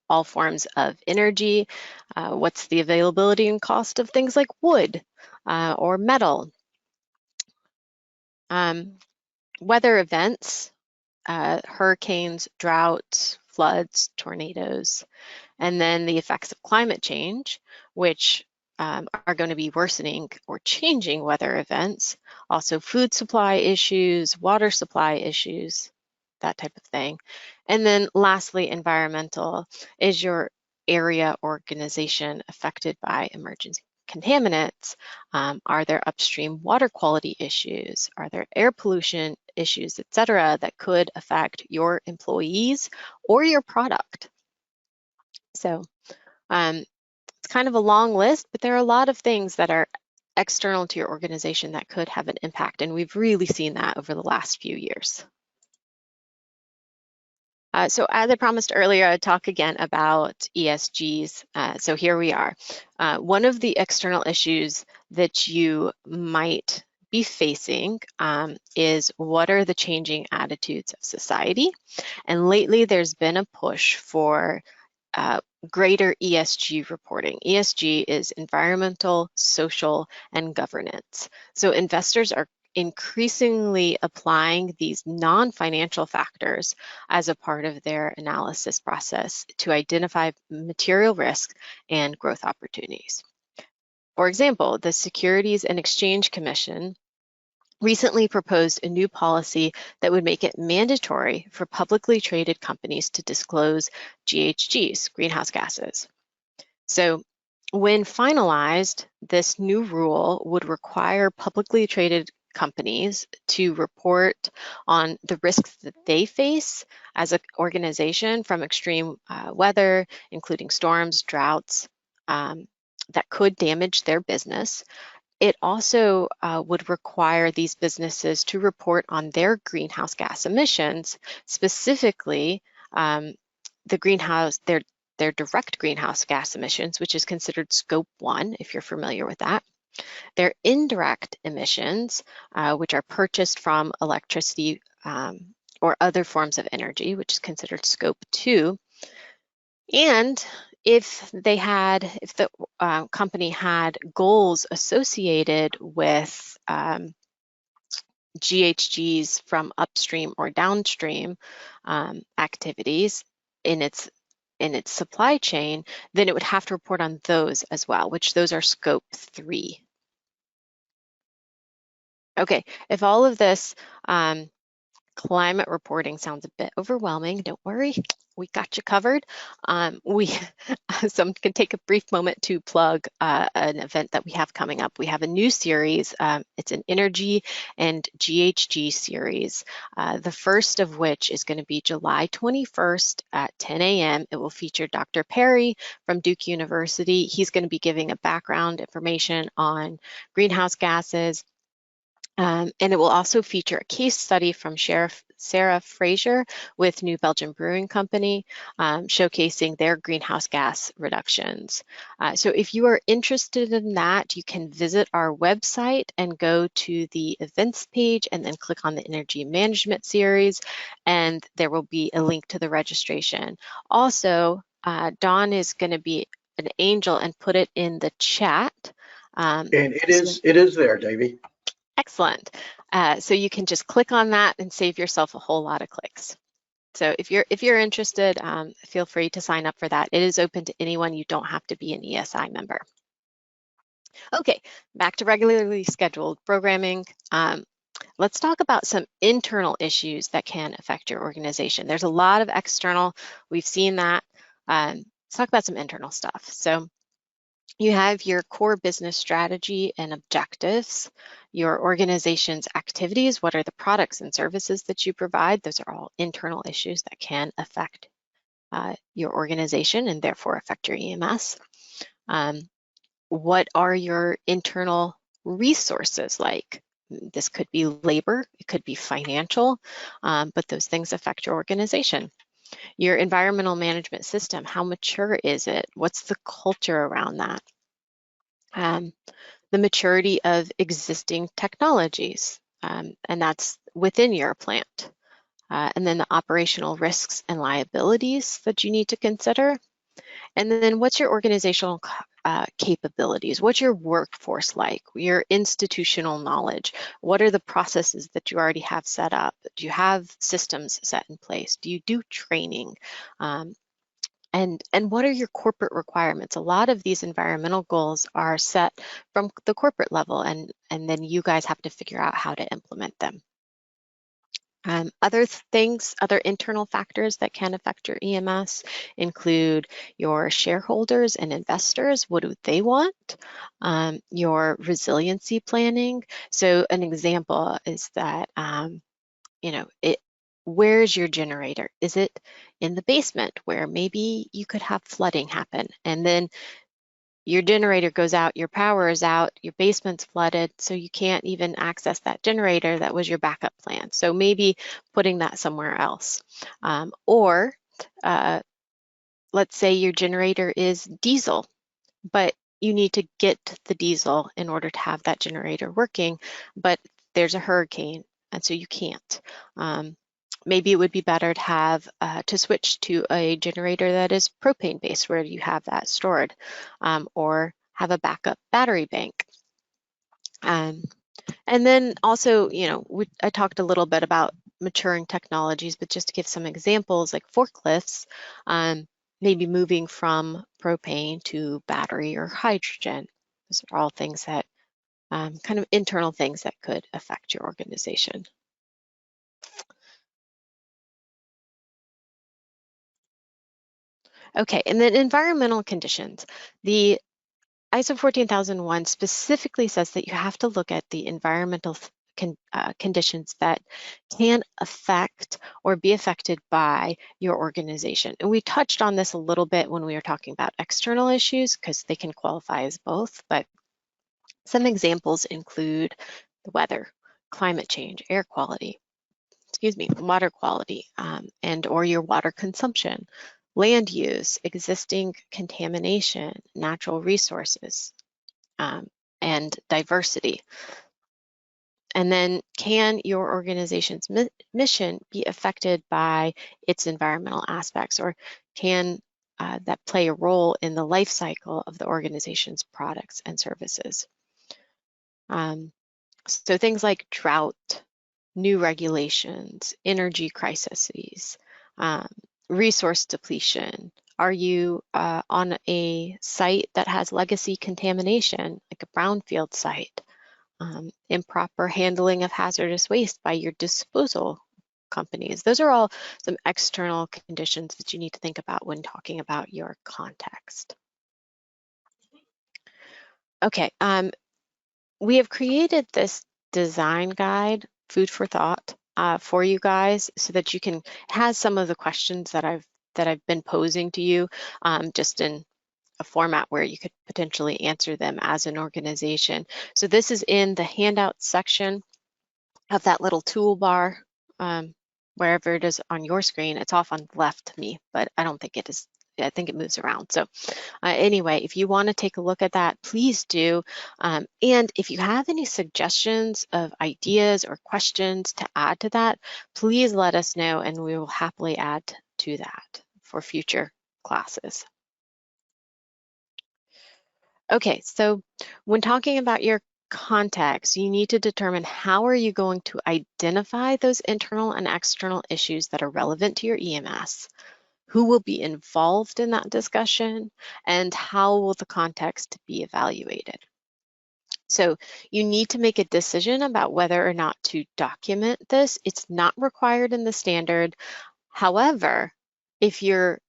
Speaker 3: all forms of energy. What's the availability and cost of things like wood or metal? Weather events, hurricanes, droughts, floods, tornadoes, and then the effects of climate change, which are going to be worsening or changing weather events. Also food supply issues, water supply issues, that type of thing. And then lastly, environmental. Is your area organization affected by emergency contaminants? Are there upstream water quality issues? Are there air pollution issues, et cetera, that could affect your employees or your product? So it's kind of a long list, but there are a lot of things that are external to your organization that could have an impact, and we've really seen that over the last few years. So as I promised earlier, I'd talk again about ESGs. So here we are. One of the external issues that you might be facing is what are the changing attitudes of society? And lately there's been a push for greater ESG reporting. ESG is environmental, social, and governance. So investors are increasingly applying these non-financial factors as a part of their analysis process to identify material risk and growth opportunities. For example, the Securities and Exchange Commission recently proposed a new policy that would make it mandatory for publicly traded companies to disclose GHGs, greenhouse gases. So when finalized, this new rule would require publicly traded companies to report on the risks that they face as an organization from extreme weather, including storms, droughts, that could damage their business. It also would require these businesses to report on their greenhouse gas emissions, specifically their direct greenhouse gas emissions, which is considered scope 1, if you're familiar with that. Their indirect emissions, which are purchased from electricity or other forms of energy, which is considered scope 2. And if the company had goals associated with GHGs from upstream or downstream activities in its supply chain, then it would have to report on those as well, which those are scope 3. Okay, if all of this Climate reporting sounds a bit overwhelming. Don't worry, we got you covered. Someone can take a brief moment to plug an event that we have coming up. We have a new series. It's an energy and GHG series. The first of which is going to be July 21st at 10 a.m. It will feature Dr. Perry from Duke University. He's going to be giving a background information on greenhouse gases. And it will also feature a case study from Sarah Fraser with New Belgium Brewing Company, showcasing their greenhouse gas reductions. So if you are interested in that, you can visit our website and go to the events page and then click on the energy management series, and there will be a link to the registration. Also, Dawn is going to be an angel and put it in the chat.
Speaker 2: And it is there, Davey.
Speaker 3: Excellent. So you can just click on that and save yourself a whole lot of clicks. So if you're interested, feel free to sign up for that. It is open to anyone. You don't have to be an ESI member. Okay, back to regularly scheduled programming. Let's talk about some internal issues that can affect your organization. There's a lot of external. We've seen that. Let's talk about some internal stuff. So you have your core business strategy and objectives, your organization's activities, what are the products and services that you provide? Those are all internal issues that can affect your organization and therefore affect your EMS. What are your internal resources like? This could be labor, it could be financial, but those things affect your organization. Your environmental management system, how mature is it? What's the culture around that? The maturity of existing technologies, and that's within your plant. And then the operational risks and liabilities that you need to consider. And then what's your organizational capabilities? What's your workforce like? Your institutional knowledge? What are the processes that you already have set up? Do you have systems set in place? Do you do training? And what are your corporate requirements? A lot of these environmental goals are set from the corporate level, and then you guys have to figure out how to implement them. Other internal factors that can affect your EMS include your shareholders and investors. What do they want? Your resiliency planning. So an example is that, where's your generator? Is it in the basement where maybe you could have flooding happen, and then your generator goes out, your power is out, your basement's flooded, so you can't even access that generator that was your backup plan. So maybe putting that somewhere else. Or let's say your generator is diesel, but you need to get the diesel in order to have that generator working, but there's a hurricane, and so you can't. Maybe it would be better to have to switch to a generator that is propane based, where you have that stored, or have a backup battery bank. And then also, I talked a little bit about maturing technologies, but just to give some examples, like forklifts, maybe moving from propane to battery or hydrogen. Those are all things that kind of internal things that could affect your organization. Okay, and then environmental conditions. The ISO 14001 specifically says that you have to look at the environmental conditions that can affect or be affected by your organization. And we touched on this a little bit when we were talking about external issues, because they can qualify as both, but some examples include the weather, climate change, air quality, water quality, and or your water consumption, land use, existing contamination, natural resources, and diversity. And then, can your organization's mission be affected by its environmental aspects, or can that play a role in the life cycle of the organization's products and services? So things like drought, new regulations, energy crises, resource depletion. Are you on a site that has legacy contamination, like a brownfield site? Improper handling of hazardous waste by your disposal companies. Those are all some external conditions that you need to think about when talking about your context. Okay, we have created this design guide, food for thought, for you guys, so that you can, it has some of the questions that I've been posing to you, just in a format where you could potentially answer them as an organization. So this is in the handout section of that little toolbar, wherever it is on your screen. It's off on the left to me, but I don't think it is. I think it moves around. So anyway, if you want to take a look at that, please do. And if you have any suggestions of ideas or questions to add to that, please let us know and we will happily add to that for future classes. Okay, so when talking about your context, you need to determine how are you going to identify those internal and external issues that are relevant to your EMS, who will be involved in that discussion, and how will the context be evaluated. So you need to make a decision about whether or not to document this. It's not required in the standard. However, if your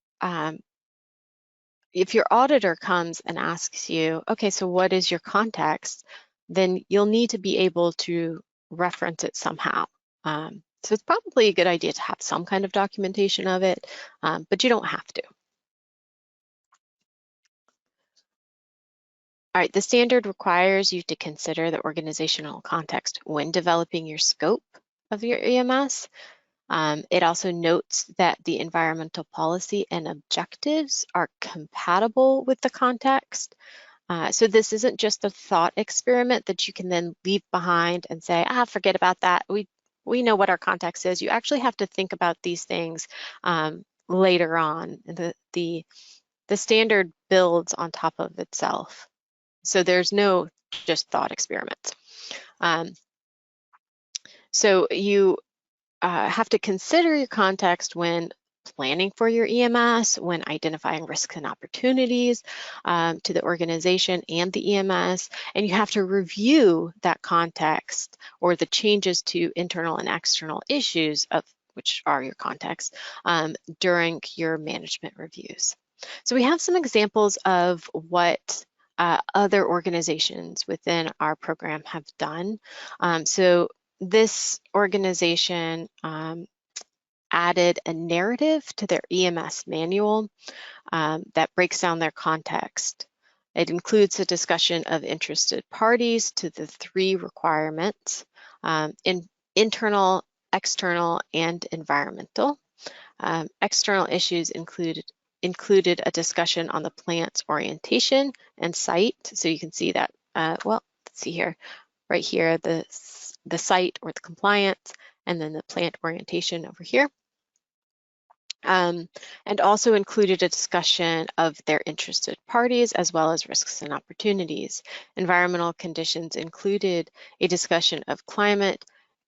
Speaker 3: auditor comes and asks you, okay, so what is your context, then you'll need to be able to reference it somehow. So it's probably a good idea to have some kind of documentation of it, but you don't have to. All right, the standard requires you to consider the organizational context when developing your scope of your EMS. It also notes that the environmental policy and objectives are compatible with the context. So this isn't just a thought experiment that you can then leave behind and say, forget about that. We know what our context is. You actually have to think about these things later on. The standard builds on top of itself. So there's no just thought experiments. So you have to consider your context when planning for your EMS, when identifying risks and opportunities to the organization and the EMS, and you have to review that context or the changes to internal and external issues of which are your context during your management reviews. So we have some examples of what other organizations within our program have done. So this organization added a narrative to their EMS manual that breaks down their context. It includes a discussion of interested parties to the 3 requirements, in internal, external, and environmental. External issues included a discussion on the plant's orientation and site. So you can see that, well, let's see here, right here, the site or the compliance, and then the plant orientation over here. And also included a discussion of their interested parties as well as risks and opportunities. Environmental conditions included a discussion of climate,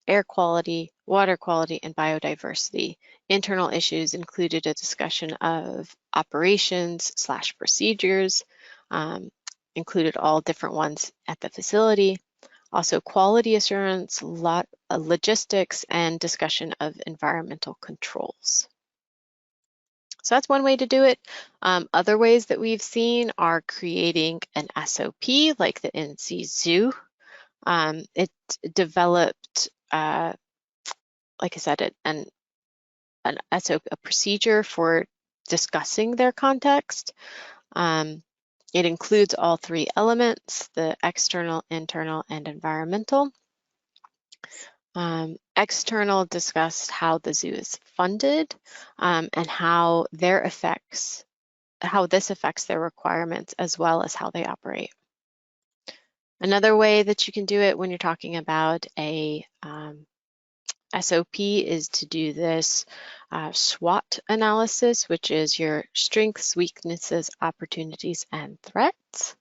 Speaker 3: air quality, water quality, and biodiversity. Internal issues included a discussion of operations/procedures, included all different ones at the facility. Also quality assurance, logistics, and discussion of environmental controls. So that's one way to do it. Other ways that we've seen are creating an SOP like the NC Zoo. It developed, like I said, an SOP, a procedure for discussing their context. It includes all 3 elements, the external, internal, and environmental. External discussed how the zoo is funded and how this affects their requirements as well as how they operate. Another way that you can do it when you're talking about a SOP is to do this SWOT analysis, which is your strengths, weaknesses, opportunities, and threats.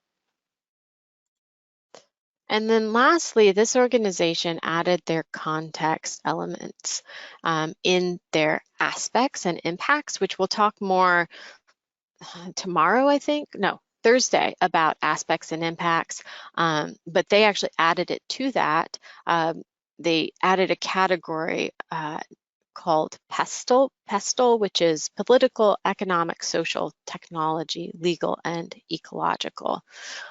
Speaker 3: And then lastly, this organization added their context elements in their aspects and impacts, which we'll talk more tomorrow, I think. No, Thursday, about aspects and impacts, but they actually added it to that. They added a category called PESTLE, which is political, economic, social, technology, legal, and ecological.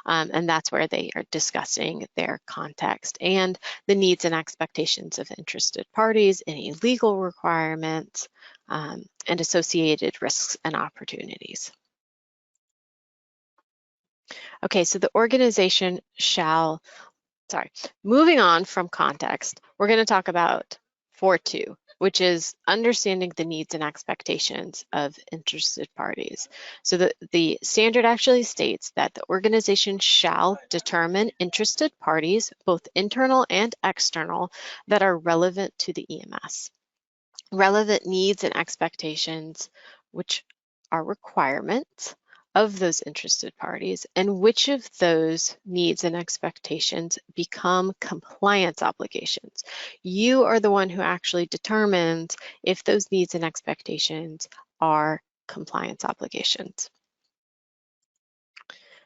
Speaker 3: And that's where they are discussing their context and the needs and expectations of interested parties, any legal requirements, and associated risks and opportunities. Okay, so the organization shall, moving on from context, we're going to talk about 4.2, which is understanding the needs and expectations of interested parties. So the standard actually states that the organization shall determine interested parties, both internal and external, that are relevant to the EMS. Relevant needs and expectations, which are requirements of those interested parties, and which of those needs and expectations become compliance obligations. You are the one who actually determines if those needs and expectations are compliance obligations.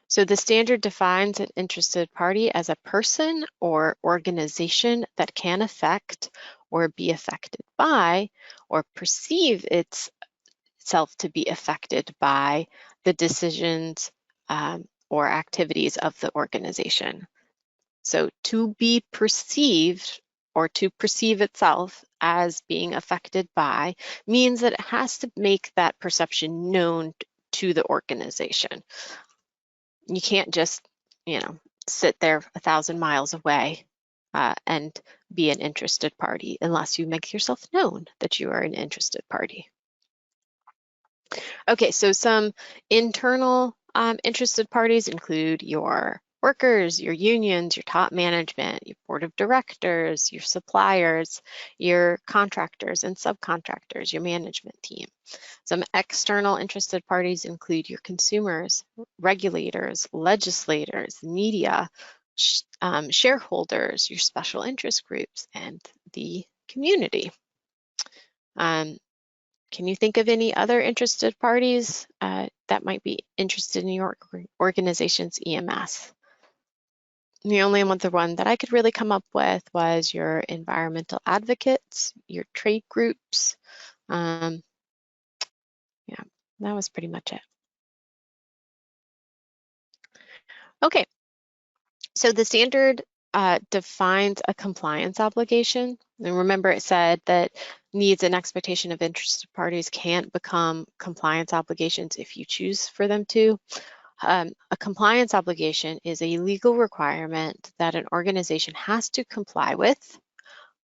Speaker 3: So the standard defines an interested party as a person or organization that can affect or be affected by or perceive itself to be affected by the decisions or activities of the organization. So to be perceived or to perceive itself as being affected by means that it has to make that perception known to the organization. You can't just, sit there 1,000 miles away and be an interested party unless you make yourself known that you are an interested party. Okay, so some internal interested parties include your workers, your unions, your top management, your board of directors, your suppliers, your contractors and subcontractors, your management team. Some external interested parties include your consumers, regulators, legislators, media, shareholders, your special interest groups, and the community. Can you think of any other interested parties that might be interested in your organization's EMS? The only one that I could really come up with was your environmental advocates, your trade groups. Yeah, that was pretty much it. Okay, so the standard defines a compliance obligation. And remember, it said that needs and expectation of interested parties can't become compliance obligations if you choose for them to. A compliance obligation is a legal requirement that an organization has to comply with,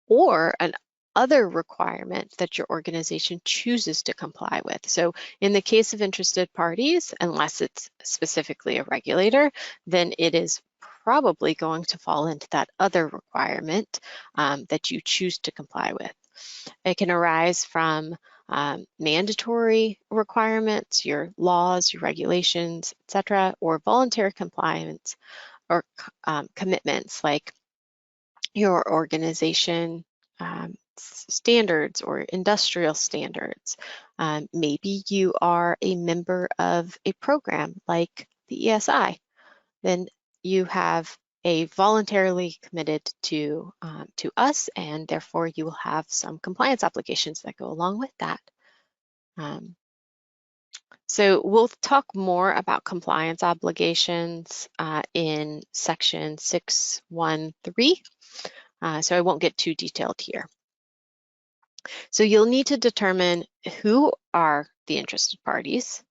Speaker 3: or an other requirement that your organization chooses to comply with. So in the case of interested parties, unless it's specifically a regulator, then it is probably going to fall into that other requirement that you choose to comply with. It can arise from mandatory requirements, your laws, your regulations, etc., or voluntary compliance or commitments like your organization standards or industrial standards. Maybe you are a member of a program like the ESI, then you have a voluntarily committed to us, and therefore you will have some compliance obligations that go along with that. So we'll talk more about compliance obligations in section 6.1.3. So I won't get too detailed here. So you'll need to determine who are the interested parties,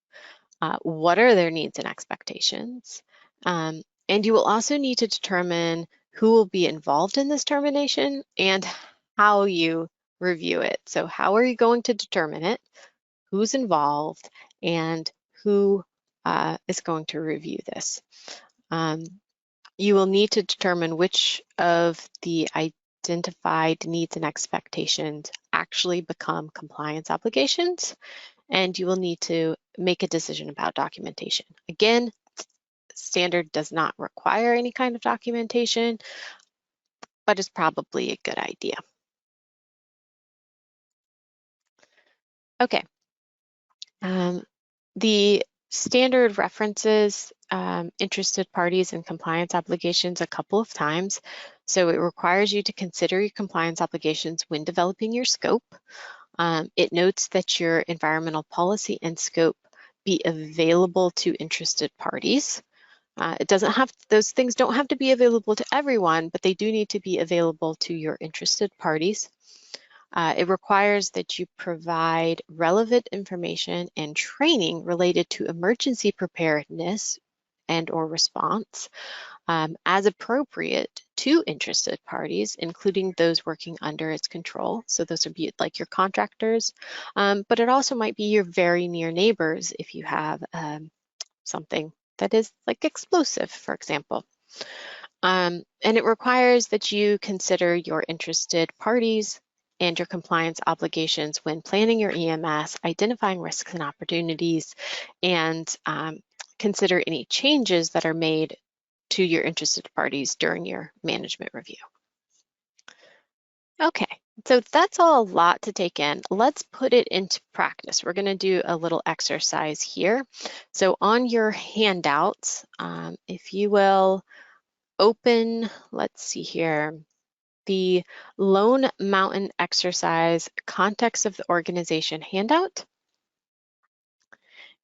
Speaker 3: what are their needs and expectations, and you will also need to determine who will be involved in this termination and how you review it. So how are you going to determine it, who's involved, and who is going to review this? You will need to determine which of the identified needs and expectations actually become compliance obligations, and you will need to make a decision about documentation. Again, standard does not require any kind of documentation, but is probably a good idea. Okay. The standard references interested parties and compliance obligations a couple of times. So it requires you to consider your compliance obligations when developing your scope. It notes that your environmental policy and scope be available to interested parties. It doesn't have, those things don't have to be available to everyone, but they do need to be available to your interested parties. It requires that you provide relevant information and training related to emergency preparedness and or response as appropriate to interested parties, including those working under its control. So those would be like your contractors, but it also might be your very near neighbors if you have something that is like explosive, for example. And it requires that you consider your interested parties and your compliance obligations when planning your EMS, identifying risks and opportunities, and consider any changes that are made to your interested parties during your management review. Okay, so that's all a lot to take in. Let's put it into practice. We're going to do a little exercise here. So on your handouts, if you will open, let's see here, the Lone Mountain Exercise Context of the Organization handout,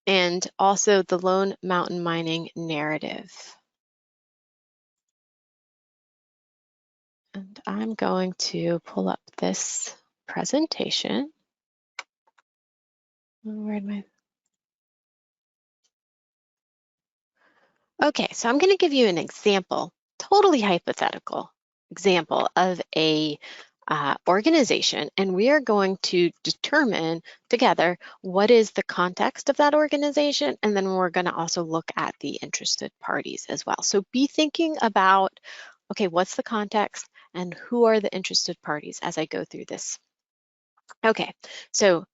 Speaker 3: and also the Lone Mountain Mining Narrative. And I'm going to pull up this presentation. Where am I? Okay, so I'm going to give you an example, totally hypothetical example of a organization, and we are going to determine together what is the context of that organization, and then we're going to also look at the interested parties as well. So be thinking about, okay, what's the context and who are the interested parties as I go through this. Okay, so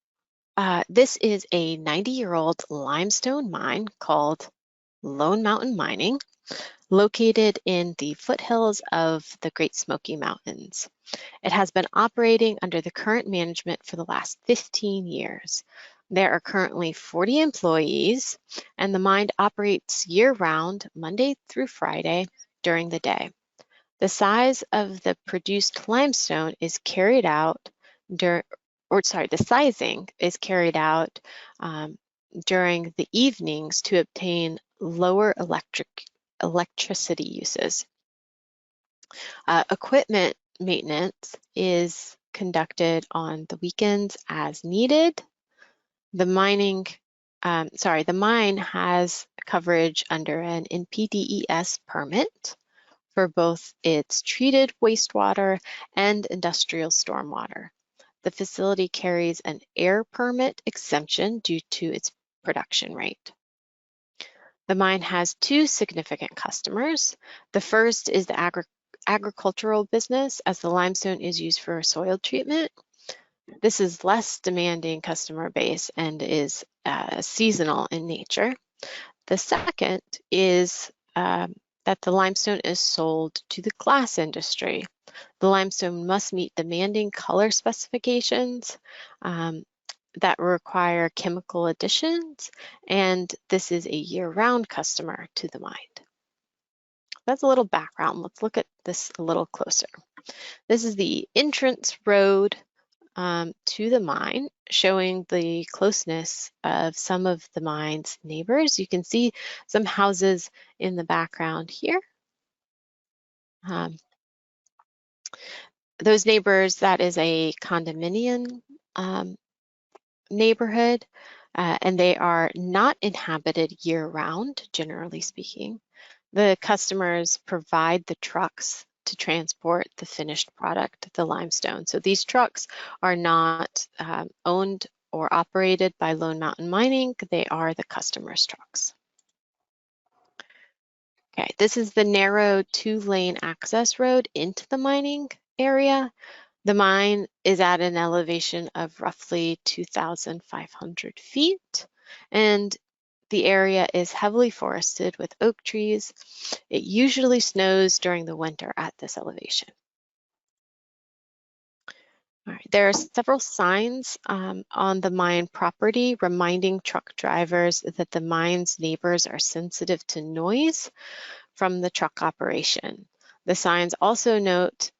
Speaker 3: this is a 90-year-old limestone mine called Lone Mountain Mining, located in the foothills of the Great Smoky Mountains. It has been operating under the current management for the last 15 years. There are currently 40 employees, and the mine operates year-round, Monday through Friday, during the day. The size of the produced limestone is carried out the sizing is carried out during the evenings to obtain lower electricity uses. Equipment maintenance is conducted on the weekends as needed. The mine has coverage under an NPDES permit for both its treated wastewater and industrial stormwater. The facility carries an air permit exemption due to its production rate. The mine has two significant customers. The first is the agricultural business, as the limestone is used for soil treatment. This is less demanding customer base and is seasonal in nature. The second is that the limestone is sold to the glass industry. The limestone must meet demanding color specifications that require chemical additions, and this is a year-round customer to the mine. That's a little background. Let's look at this a little closer. This is the entrance road to the mine, showing the closeness of some of the mine's neighbors. You can see some houses in the background here. Those neighbors, that is a condominium neighborhood, and they are not inhabited year-round, generally speaking. The customers provide the trucks to transport the finished product, the limestone. So these trucks are not owned or operated by Lone Mountain Mining. They are the customer's trucks. Okay, this is the narrow 2-lane access road into the mining area. The mine is at an elevation of roughly 2,500 feet, and the area is heavily forested with oak trees. It usually snows during the winter at this elevation. All right, there are several signs on the mine property reminding truck drivers that the mine's neighbors are sensitive to noise from the truck operation. The signs also note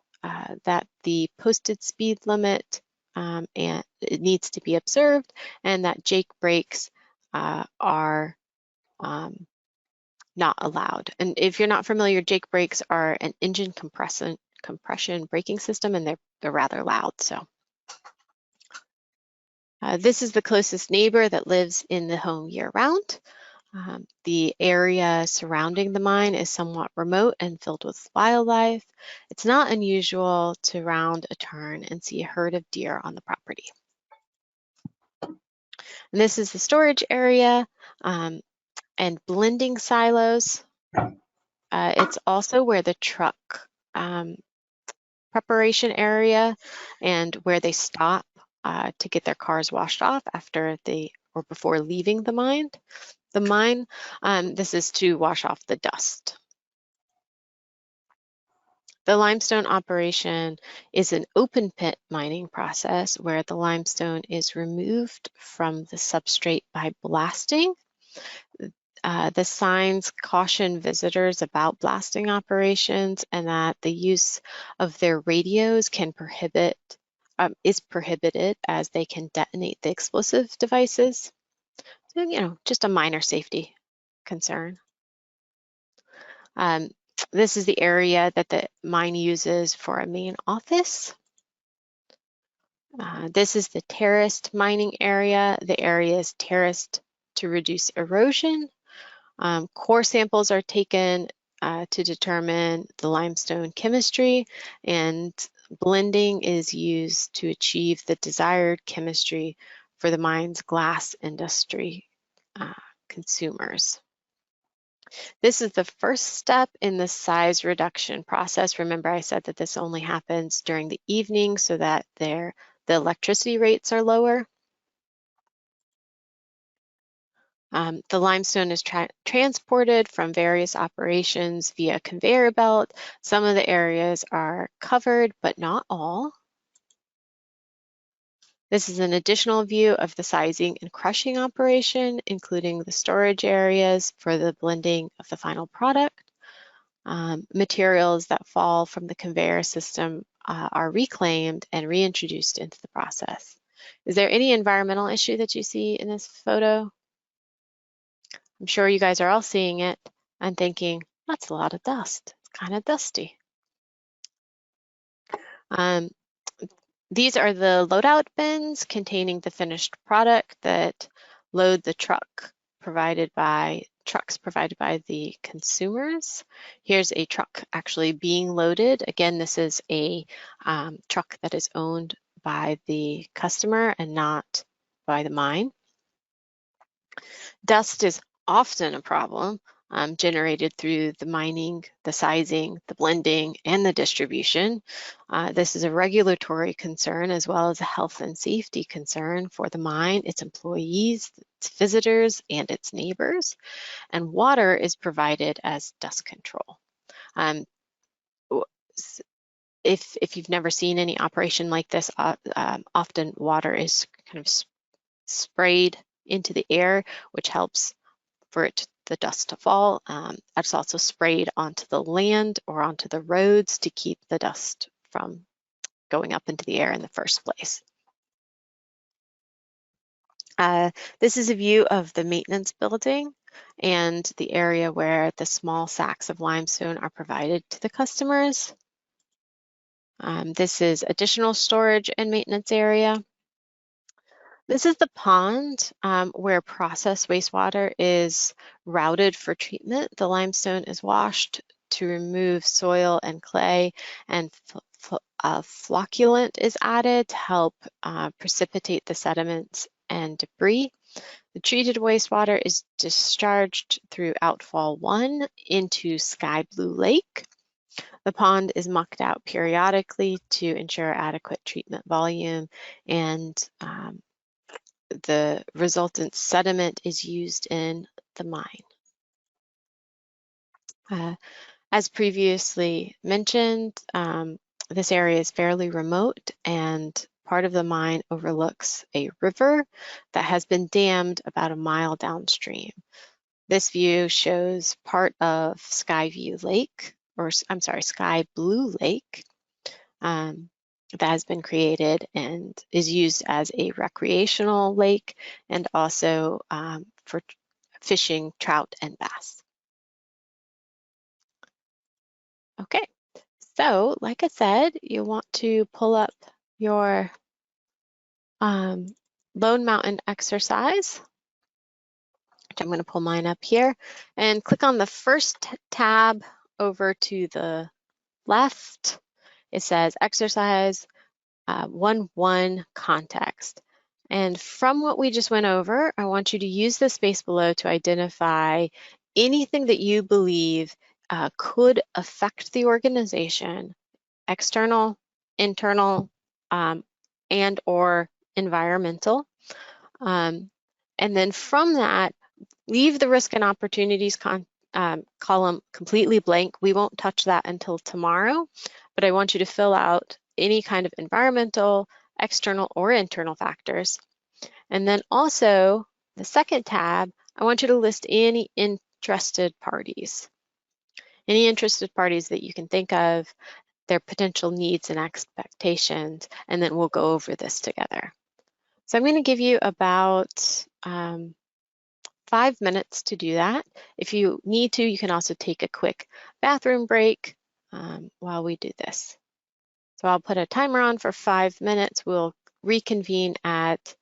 Speaker 3: that the posted speed limit and it needs to be observed, and that Jake brakes are not allowed. And if you're not familiar, Jake brakes are an engine compression braking system, and they're rather loud. So this is the closest neighbor that lives in the home year-round. The area surrounding the mine is somewhat remote and filled with wildlife. It's not unusual to round a turn and see a herd of deer on the property. And this is the storage area and blending silos. It's also where the truck preparation area and where they stop to get their cars washed off after or before leaving the mine. This is to wash off the dust. The limestone operation is an open pit mining process where the limestone is removed from the substrate by blasting. The signs caution visitors about blasting operations and that the use of their radios is prohibited as they can detonate the explosive devices. So, just a minor safety concern. This is the area that the mine uses for a main office. This is the terraced mining area. The area is terraced to reduce erosion. Core samples are taken to determine the limestone chemistry, and blending is used to achieve the desired chemistry for the mine's glass industry consumers. This is the first step in the size reduction process. Remember, I said that this only happens during the evening so that the electricity rates are lower. The limestone is transported from various operations via conveyor belt. Some of the areas are covered, but not all. This is an additional view of the sizing and crushing operation, including the storage areas for the blending of the final product. Materials that fall from the conveyor system are reclaimed and reintroduced into the process. Is there any environmental issue that you see in this photo? I'm sure you guys are all seeing it and thinking, that's a lot of dust. It's kind of dusty. These are the loadout bins containing the finished product that load the trucks provided by the consumers. Here's a truck actually being loaded. Again, this is a truck that is owned by the customer and not by the mine. Dust is often a problem generated through the mining, the sizing, the blending, and the distribution. This is a regulatory concern as well as a health and safety concern for the mine, its employees, its visitors, and its neighbors. And water is provided as dust control. If you've never seen any operation like this, often water is kind of sprayed into the air, which helps for the dust to fall. It's also sprayed onto the land or onto the roads to keep the dust from going up into the air in the first place. This is a view of the maintenance building and the area where the small sacks of limestone are provided to the customers. This is additional storage and maintenance area. This is the pond where processed wastewater is routed for treatment. The limestone is washed to remove soil and clay, and flocculant is added to help precipitate the sediments and debris. The treated wastewater is discharged through outfall 1 into Sky Blue Lake. The pond is mucked out periodically to ensure adequate treatment volume, and the resultant sediment is used in the mine. As previously mentioned, this area is fairly remote, and part of the mine overlooks a river that has been dammed about a mile downstream. This view shows part of Sky Blue Lake. that has been created and is used as a recreational lake and also for fishing trout and bass. Okay, so like I said, you want to pull up your Lone Mountain exercise, which I'm going to pull mine up here, and click on the first tab over to the left. It says exercise 1.1 context. And from what we just went over, I want you to use the space below to identify anything that you believe could affect the organization, external, internal, and or environmental. And then from that, leave the risk and opportunities column completely blank. We won't touch that until tomorrow, but I want you to fill out any kind of environmental, external, or internal factors. And then also, the second tab, I want you to list any interested parties. Any interested parties that you can think of, their potential needs and expectations, and then we'll go over this together. So I'm going to give you about 5 minutes to do that. If you need to, you can also take a quick bathroom break while we do this. So I'll put a timer on for 5 minutes. We'll reconvene at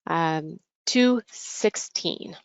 Speaker 3: 2:16.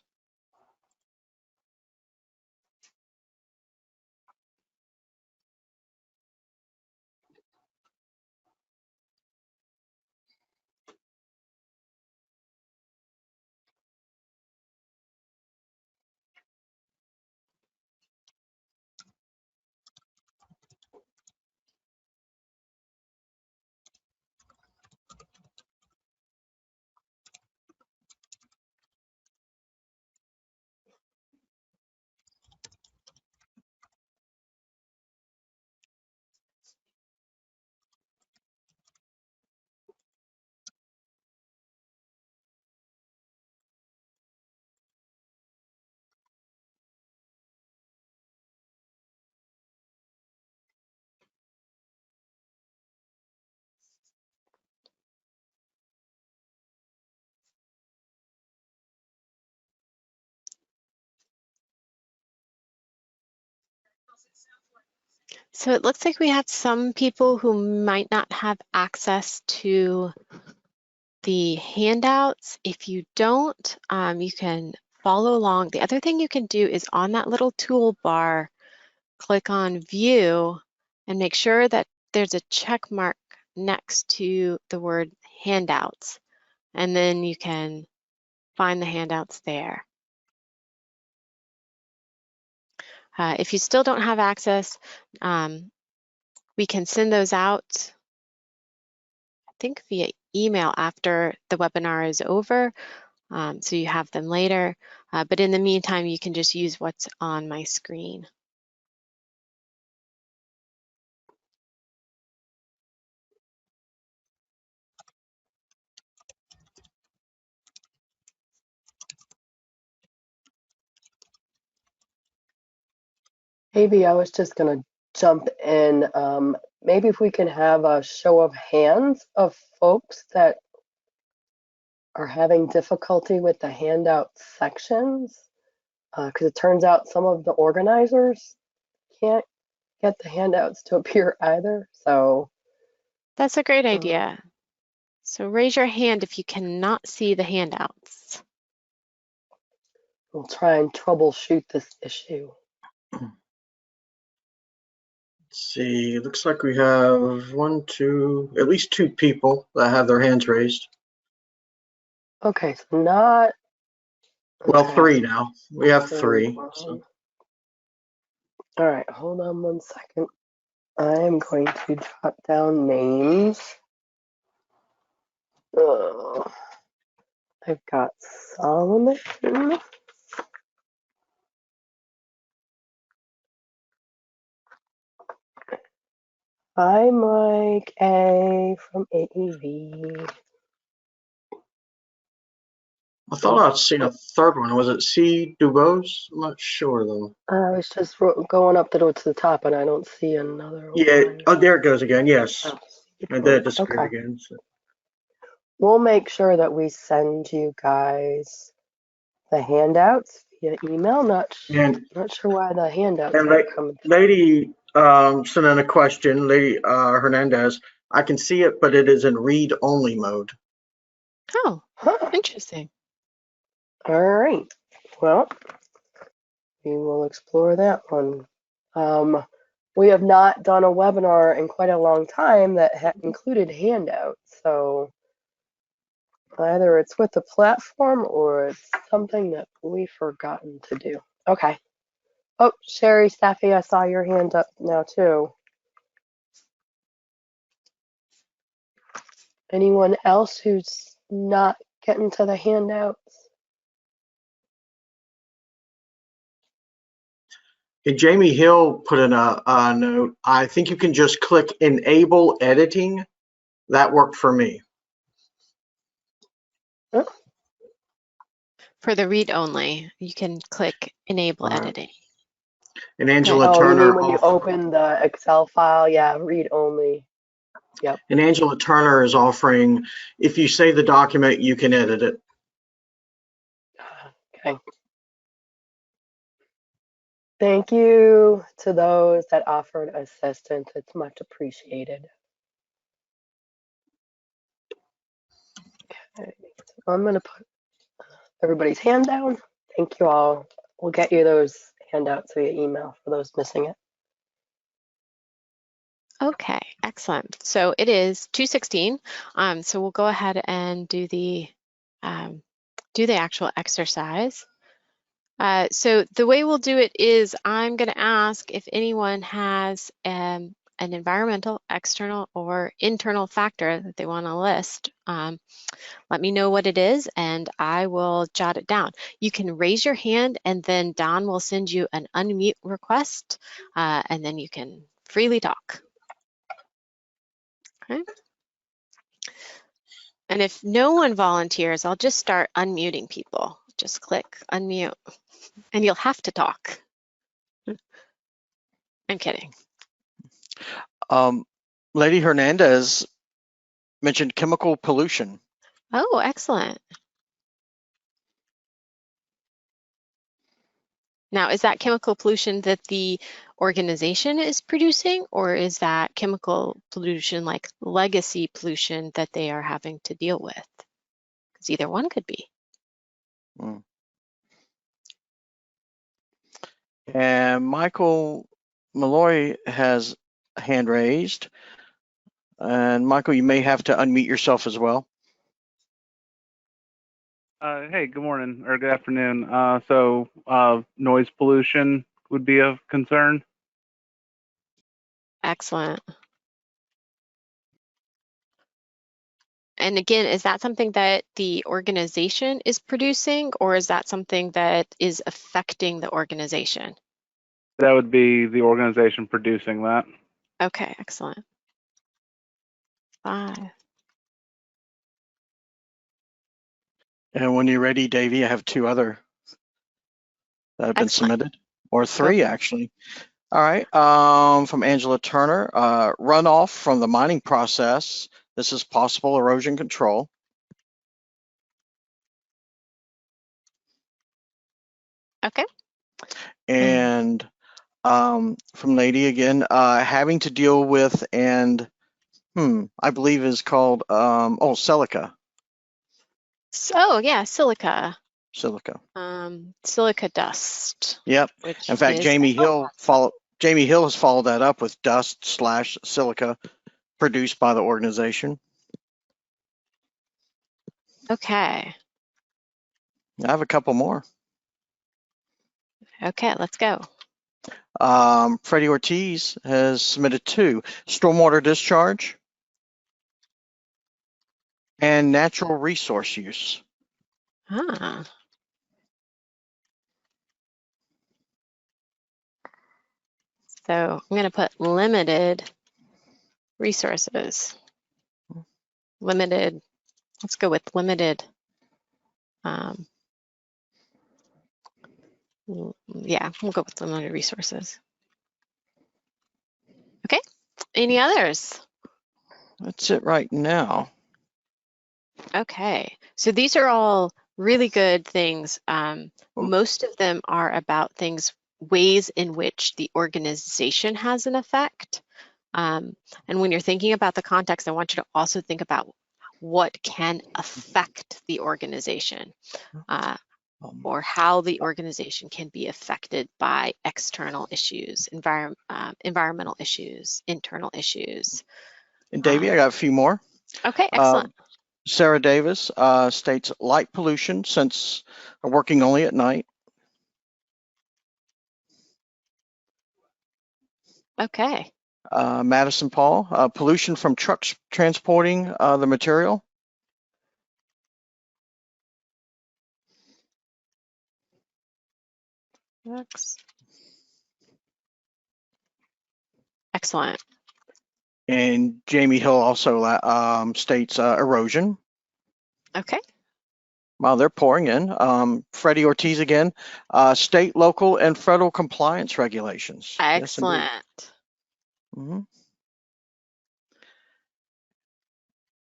Speaker 3: So it looks like we have some people who might not have access to the handouts. If you don't, you can follow along. The other thing you can do is on that little toolbar, click on View and make sure that there's a check mark next to the word Handouts, and then you can find the handouts there. If you still don't have access, we can send those out, I think, via email after the webinar is over, so you have them later. But in the meantime, you can just use what's on my screen.
Speaker 1: Maybe I was just going to jump in. Maybe if we can have a show of hands of folks that are having difficulty with the handout sections, because it turns out some of the organizers can't get the handouts to appear either. So
Speaker 3: That's a great idea. So raise your hand if you cannot see the handouts.
Speaker 1: we'll try and troubleshoot this issue.
Speaker 2: Let's see, it looks like we have at least two people that have their hands raised.
Speaker 1: Okay, so not.
Speaker 2: Well,
Speaker 1: Okay.
Speaker 2: three now. We have three.
Speaker 1: So. All right, hold on 1 second. I am going to jot down names. I've got Solomon. Hi, Mike A from AEV.
Speaker 2: I thought I'd seen a third one. Was it C. Dubose? I'm not sure though.
Speaker 1: I was just going up to the top and I don't see another
Speaker 2: Yeah.
Speaker 1: one.
Speaker 2: Oh, there it goes again. Yes.
Speaker 1: Oh,
Speaker 2: And then it disappeared
Speaker 1: Okay.
Speaker 2: again. So.
Speaker 1: We'll make sure that we send you guys the handouts via email. Not
Speaker 2: And
Speaker 1: sure why the handouts aren't coming through.
Speaker 2: lady sent in a question, Lady Hernandez. I can see it, but it is in read-only mode.
Speaker 3: Oh,
Speaker 1: Huh.
Speaker 3: interesting.
Speaker 1: All right. Well, we will explore that one. We have not done a webinar in quite a long time that included handouts, so either it's with the platform or it's something that we've forgotten to do. Okay. Oh, Sherry, Steffi, I saw your hand up now too. Anyone else who's not getting to the handouts?
Speaker 2: And Jamie Hill put in a note. I think you can just click enable editing. That worked for me.
Speaker 1: Oh,
Speaker 3: For the read only, you can click enable editing.
Speaker 2: And Angela
Speaker 1: oh, you
Speaker 2: Turner.
Speaker 1: mean when you open the Excel file? Yeah, read only. Yep.
Speaker 2: And Angela Turner is offering, if you save the document, you can edit it.
Speaker 1: Okay. Thank you to those that offered assistance. It's much appreciated. Okay. So I'm going to put everybody's hand down. Thank you all. We'll get you those handouts via email for those missing it.
Speaker 3: Okay, excellent. So it is 2:16. So we'll go ahead and do the actual exercise. So the way we'll do it is I'm going to ask if anyone has an environmental, external, or internal factor that they want to list. Let me know what it is and I will jot it down. You can raise your hand and then Don will send you an unmute request and then you can freely talk. Okay. And if no one volunteers, I'll just start unmuting people. Just click unmute and you'll have to talk. I'm kidding.
Speaker 5: Lady Hernandez mentioned chemical pollution.
Speaker 3: Oh, excellent. Now, is that chemical pollution that the organization is producing, or is that chemical pollution like legacy pollution that they are having to deal with? Because either one could be.
Speaker 5: And Michael Malloy has a hand raised. And Michael, you may have to unmute yourself as well.
Speaker 6: Hey, good morning or good afternoon. So noise pollution would be of concern.
Speaker 3: Excellent. And again, is that something that the organization is producing, or is that something that is affecting the organization?
Speaker 6: That would be the organization producing that.
Speaker 3: Okay, excellent. 5.
Speaker 5: And when you're ready, Davey, I have 2 other that have been submitted, or 3 actually. All right, from Angela Turner, runoff from the mining process. This is possible erosion control.
Speaker 3: Okay.
Speaker 5: And from Lady again, having to deal with and I believe is called silica.
Speaker 3: So yeah, silica.
Speaker 5: Silica.
Speaker 3: Silica dust.
Speaker 5: Yep. In fact, Jamie Hill has followed that up with dust/silica produced by the organization.
Speaker 3: Okay.
Speaker 5: I have a couple more.
Speaker 3: Okay, let's go.
Speaker 5: Freddie Ortiz has submitted 2: stormwater discharge and natural resource use.
Speaker 3: So I'm going to put limited resources. Limited, let's go with limited. Yeah, we'll go with limited resources. Okay, any others?
Speaker 5: That's it right now.
Speaker 3: Okay, so these are all really good things. Most of them are about ways in which the organization has an effect. And when you're thinking about the context, I want you to also think about what can affect the organization, or how the organization can be affected by external issues, environmental issues, internal issues.
Speaker 5: And Davey, I got a few more.
Speaker 3: Okay, excellent.
Speaker 5: Sarah Davis states light pollution since working only at night.
Speaker 3: Okay.
Speaker 5: Madison Paul, pollution from trucks transporting the material.
Speaker 3: Excellent.
Speaker 5: And Jamie Hill also states erosion.
Speaker 3: Okay.
Speaker 5: Wow, they're pouring in. Freddie Ortiz again, state, local, and federal compliance regulations.
Speaker 3: Excellent.
Speaker 5: Yes, indeed.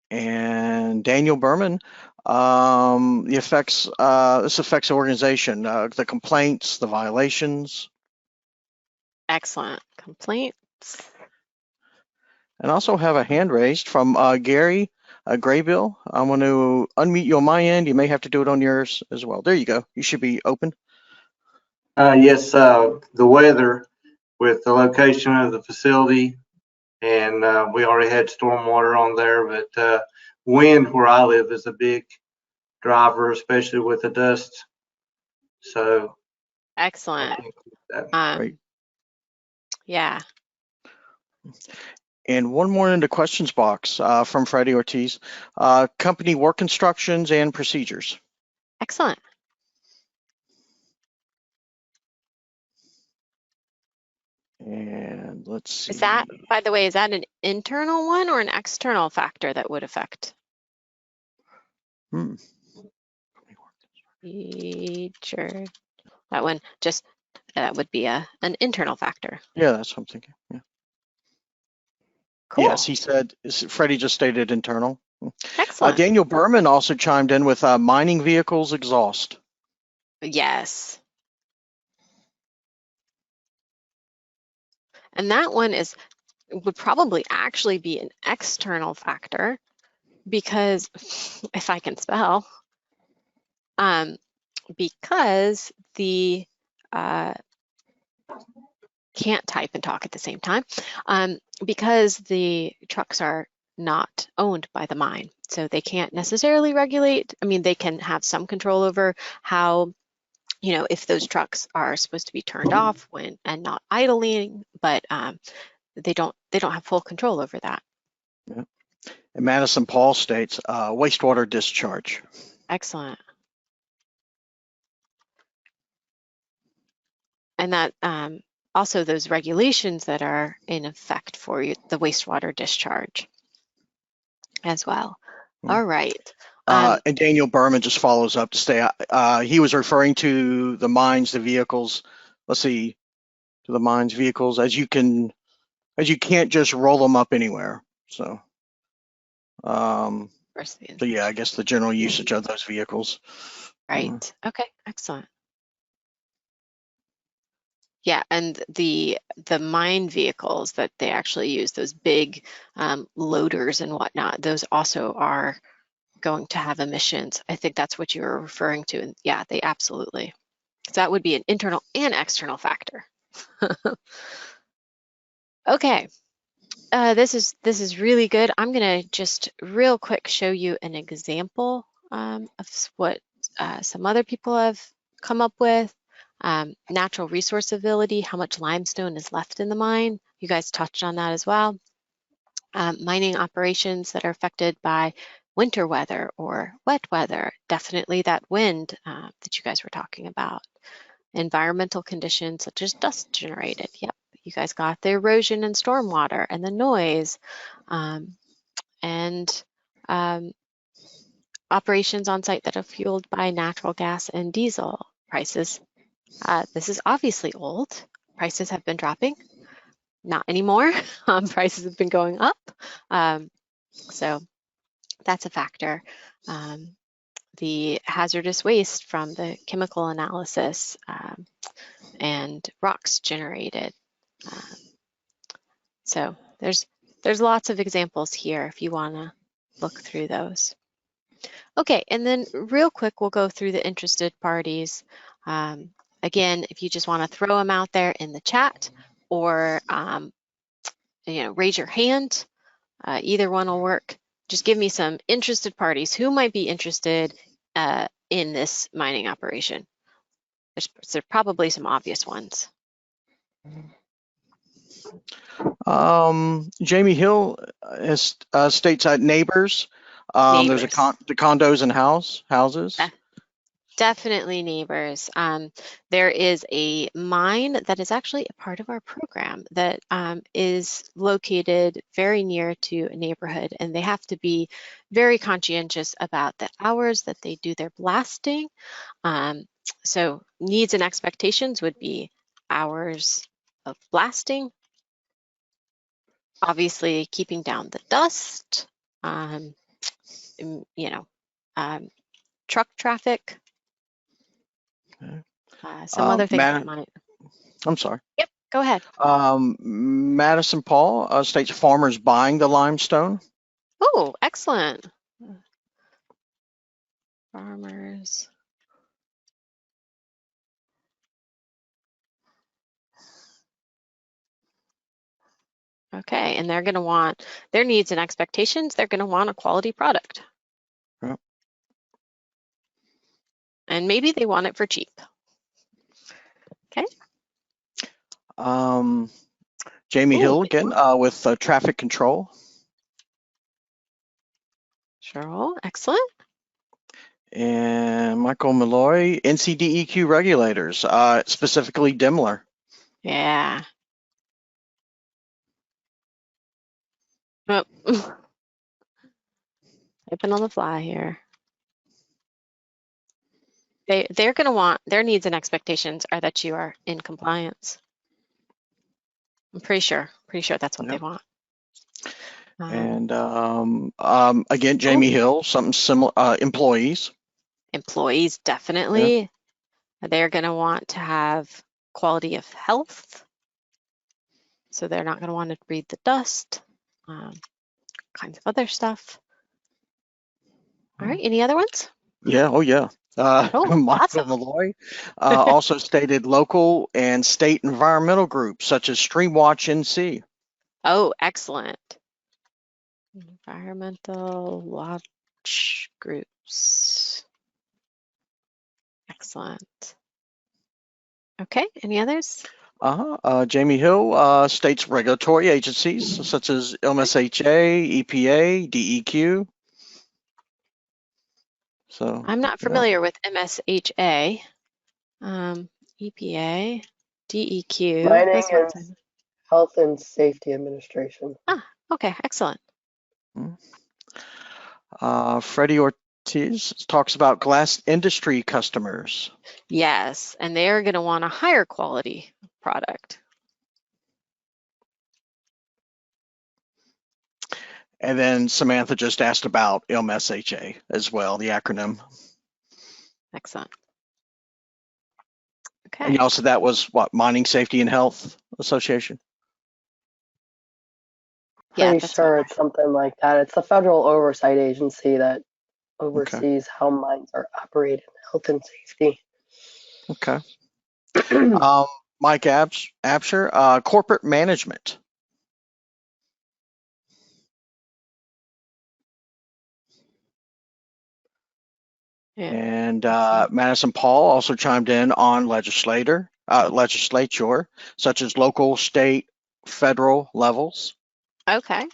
Speaker 5: And Daniel Berman, this affects the organization, the complaints, the violations.
Speaker 3: Excellent. Complaints.
Speaker 5: And also have a hand raised from Gary Graybill. I'm going to unmute you on my end. You may have to do it on yours as well. There you go. You should be open.
Speaker 7: Yes, the weather with the location of the facility, and we already had stormwater on there, but wind where I live is a big driver, especially with the dust. So
Speaker 3: excellent.
Speaker 5: Great.
Speaker 3: Yeah.
Speaker 5: And one more in the questions box from Freddie Ortiz, company work instructions and procedures.
Speaker 3: Excellent.
Speaker 5: And let's see.
Speaker 3: Is that, by the way, is that an internal one or an external factor that would affect? Feature. That one, just that would be an internal factor.
Speaker 5: Yeah, that's what I'm thinking. Yeah.
Speaker 3: Cool.
Speaker 5: Yes, he said, Freddie just stated internal.
Speaker 3: Excellent.
Speaker 5: Daniel Berman also chimed in with mining vehicles exhaust.
Speaker 3: Yes. And that one would probably actually be an external factor, because if I can spell, because the can't type and talk at the same time, because the trucks are not owned by the mine, so they can't necessarily regulate. I mean, they can have some control over how, if those trucks are supposed to be turned off and not idling, but they don't have full control over that.
Speaker 5: Yeah. And Madison Paul states wastewater discharge.
Speaker 3: Excellent. And that also those regulations that are in effect for the wastewater discharge as well. All right.
Speaker 5: And Daniel Berman just follows up to say he was referring to the mines, the vehicles. Let's see, to the mines, vehicles, as you can't just roll them up anywhere. So, so yeah, I guess the general usage of those vehicles.
Speaker 3: Right. Okay. Excellent. Yeah, and the mine vehicles that they actually use, those big loaders and whatnot, those also are going to have emissions. I think that's what you were referring to. And yeah, they absolutely. So that would be an internal and external factor. Okay, this is really good. I'm gonna just real quick show you an example of what some other people have come up with. Natural resource availability, how much limestone is left in the mine. You guys touched on that as well. Mining operations that are affected by winter weather or wet weather, definitely that wind that you guys were talking about. Environmental conditions such as dust generated. Yep, you guys got the erosion and stormwater and the noise, and operations on site that are fueled by natural gas and diesel prices. This is obviously old. Prices have been dropping. Not anymore. Prices have been going up. So that's a factor. The hazardous waste from the chemical analysis and rocks generated. So there's lots of examples here if you want to look through those. Okay, and then real quick, we'll go through the interested parties. Again, if you just want to throw them out there in the chat or raise your hand, either one will work. Just give me some interested parties. Who might be interested in this mining operation? There's probably some obvious ones.
Speaker 5: Jamie Hill states neighbors. There's the condos and houses.
Speaker 3: Definitely neighbors. There is a mine that is actually a part of our program that is located very near to a neighborhood, and they have to be very conscientious about the hours that they do their blasting. So needs and expectations would be hours of blasting, obviously keeping down the dust, truck traffic.
Speaker 5: Okay.
Speaker 3: Some other things that might.
Speaker 5: I'm sorry.
Speaker 3: Yep, go ahead.
Speaker 5: Madison Paul states farmers buying the limestone.
Speaker 3: Oh, excellent. Farmers. Okay, and they're going to want their needs and expectations. They're going to want a quality product.
Speaker 5: Yep.
Speaker 3: And maybe they want it for cheap. Okay.
Speaker 5: Jamie Hill again with traffic control.
Speaker 3: Sure, excellent.
Speaker 5: And Michael Malloy, NCDEQ regulators, specifically Daimler.
Speaker 3: Yeah. Oh. Typing on the fly here. They're going to want, their needs and expectations are that you are in compliance. I'm pretty sure that's what they want.
Speaker 5: And again, Jamie Hill, something similar, employees.
Speaker 3: Employees, definitely. Yeah. They're going to want to have quality of health. So they're not going to want to breathe the dust, kinds of other stuff. All right, any other ones?
Speaker 5: Yeah, oh yeah. Michael
Speaker 3: awesome.
Speaker 5: Malloy also stated local and state environmental groups such as Streamwatch NC.
Speaker 3: Oh, excellent. Environmental watch groups. Excellent. Okay, any others?
Speaker 5: Jamie Hill states regulatory agencies such as MSHA, EPA, DEQ. So
Speaker 3: I'm not familiar with MSHA, EPA, DEQ.
Speaker 1: Mining and Health and Safety Administration.
Speaker 3: Ah, okay, excellent.
Speaker 5: Freddie Ortiz talks about glass industry customers.
Speaker 3: Yes, and they're going to want a higher quality product.
Speaker 5: And then Samantha just asked about MSHA as well, the acronym.
Speaker 3: Excellent. Okay.
Speaker 5: And also that was what, Mining Safety and Health Association?
Speaker 1: Pretty sure it's something like that. It's the federal oversight agency that oversees how mines are operated, health and safety.
Speaker 5: Okay. Mike Absher, corporate management. Yeah. And Madison Paul also chimed in on legislature, such as local, state, federal levels.
Speaker 3: Okay.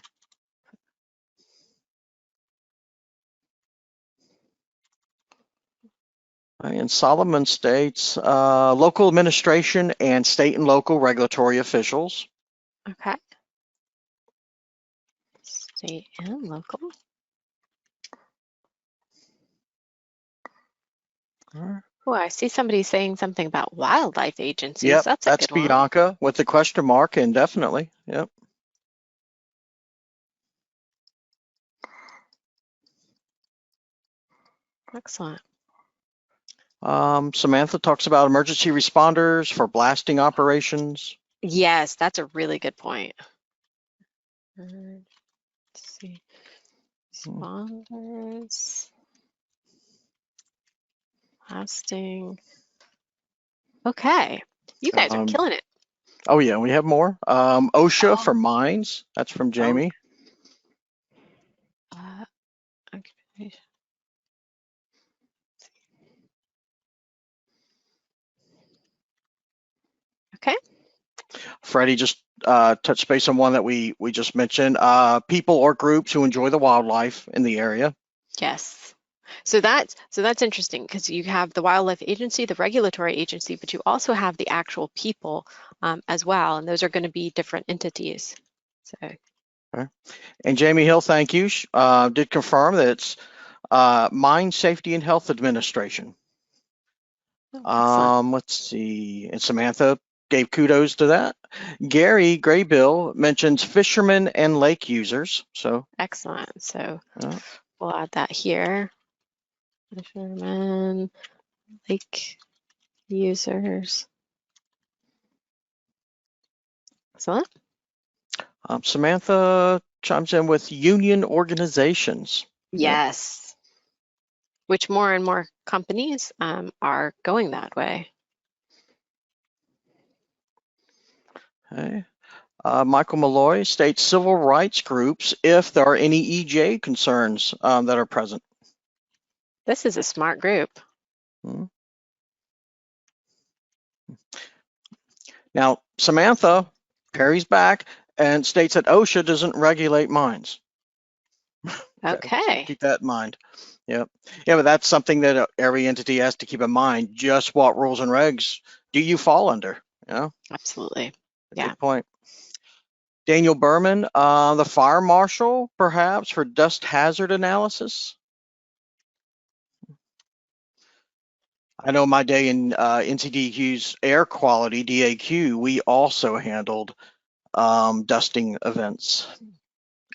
Speaker 5: And Solomon states local administration and state and local regulatory officials.
Speaker 3: Okay. State and local. Oh, I see somebody saying something about wildlife agencies.
Speaker 5: Yep,
Speaker 3: that's
Speaker 5: a good Bianca one. With the question mark, and definitely, yep.
Speaker 3: Excellent.
Speaker 5: Samantha talks about emergency responders for blasting operations.
Speaker 3: Yes, that's a really good point. Let's see. Responders. Blasting. Okay. You guys are killing it.
Speaker 5: Oh yeah, we have more. OSHA for mines. That's from Jamie.
Speaker 3: Occupation. Okay.
Speaker 5: Freddie just touched base on one that we just mentioned. People or groups who enjoy the wildlife in the area.
Speaker 3: Yes. So that's interesting because you have the wildlife agency, the regulatory agency, but you also have the actual people as well, and those are going to be different entities. So.
Speaker 5: Okay. And Jamie Hill, thank you. Did confirm that it's Mine Safety and Health Administration. Let's see. And Samantha gave kudos to that. Gary Graybill mentions fishermen and lake users. So
Speaker 3: excellent. So we'll add that here. Fishermen, lake users. Excellent.
Speaker 5: Samantha chimes in with union organizations.
Speaker 3: Yes. Which more and more companies are going that way.
Speaker 5: Okay. Michael Malloy states civil rights groups if there are any EJ concerns that are present.
Speaker 3: This is a smart group.
Speaker 5: Now, Samantha carries back and states that OSHA doesn't regulate mines.
Speaker 3: Okay.
Speaker 5: Keep that in mind. Yep. Yeah, but that's something that every entity has to keep in mind. Just what rules and regs do you fall under? You know?
Speaker 3: Absolutely. Yeah.
Speaker 5: Good point. Daniel Berman, the fire marshal, perhaps for dust hazard analysis. I know my day in NCDQ's air quality, DAQ, we also handled dusting events.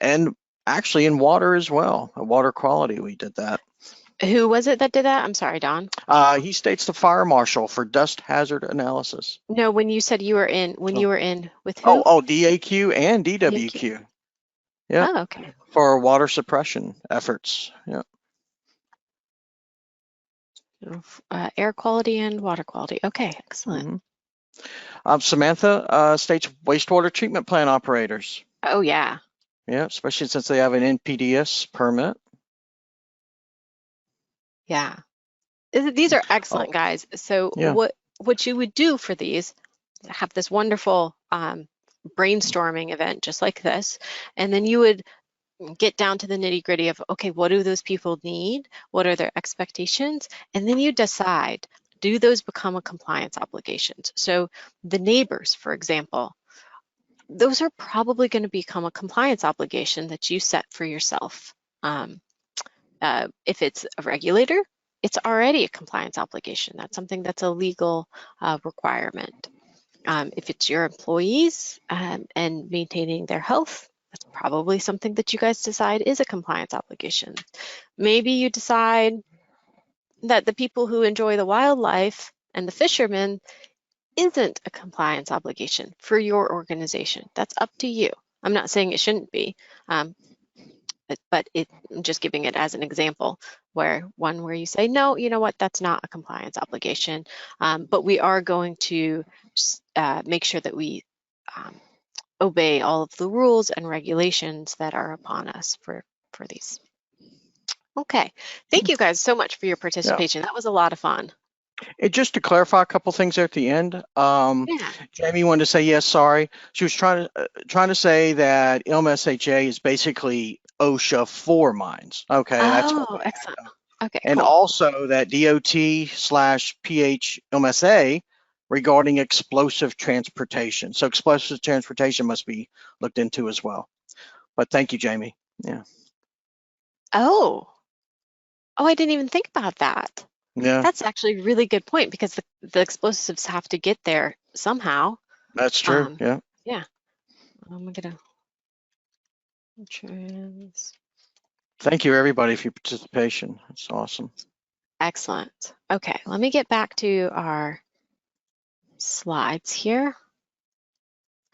Speaker 5: And actually in water as well, water quality, we did that.
Speaker 3: Who was it that did that? I'm sorry, Don.
Speaker 5: He states the fire marshal for dust hazard analysis.
Speaker 3: No, when you said you were in, you were in with who?
Speaker 5: Oh, DAQ and DWQ. Yeah.
Speaker 3: Oh, okay.
Speaker 5: For water suppression efforts. Yeah.
Speaker 3: Air quality and water quality. Okay, excellent.
Speaker 5: Samantha states wastewater treatment plant operators.
Speaker 3: Oh, yeah.
Speaker 5: Yeah, especially since they have an NPDES permit.
Speaker 3: Yeah. These are excellent, guys. So what you would do for these, have this wonderful brainstorming event just like this, and then you would get down to the nitty gritty of, okay, what do those people need? What are their expectations? And then you decide, do those become a compliance obligations? So the neighbors, for example, those are probably going to become a compliance obligation that you set for yourself. If it's a regulator, it's already a compliance obligation. That's something that's a legal requirement. If it's your employees and maintaining their health, that's probably something that you guys decide is a compliance obligation. Maybe you decide that the people who enjoy the wildlife and the fishermen isn't a compliance obligation for your organization. That's up to you. I'm not saying it shouldn't be, but I'm just giving it as an example where you say, no, you know what, that's not a compliance obligation, but we are going to make sure that we obey all of the rules and regulations that are upon us for these. Okay, thank you guys so much for your participation. That was a lot of fun.
Speaker 5: Just to clarify a couple things there at the end, Jamie wanted to say yes. Sorry, she was trying to say that MSHA is basically OSHA for mines. Okay, that's
Speaker 3: excellent. Okay,
Speaker 5: and
Speaker 3: cool.
Speaker 5: also that DOT/PH MSA regarding explosive transportation. So explosive transportation must be looked into as well. But thank you, Jamie. Yeah.
Speaker 3: Oh, I didn't even think about that.
Speaker 5: Yeah.
Speaker 3: That's actually a really good point because the explosives have to get there somehow.
Speaker 5: That's true. Yeah.
Speaker 3: Yeah. I'm gonna
Speaker 5: Thank you, everybody, for your participation. It's awesome.
Speaker 3: Excellent. Okay, let me get back to our slides here.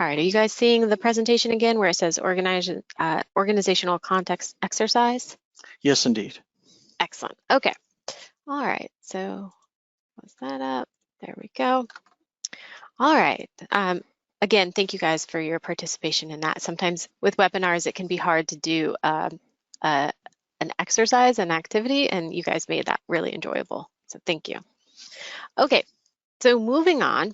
Speaker 3: All right, are you guys seeing the presentation again where it says organizational context exercise?
Speaker 5: Yes, indeed.
Speaker 3: Excellent. Okay. All right, so close that up. There we go. All right. Again, thank you guys for your participation in that. Sometimes with webinars, it can be hard to do an exercise, an activity, and you guys made that really enjoyable. So thank you. Okay, so moving on,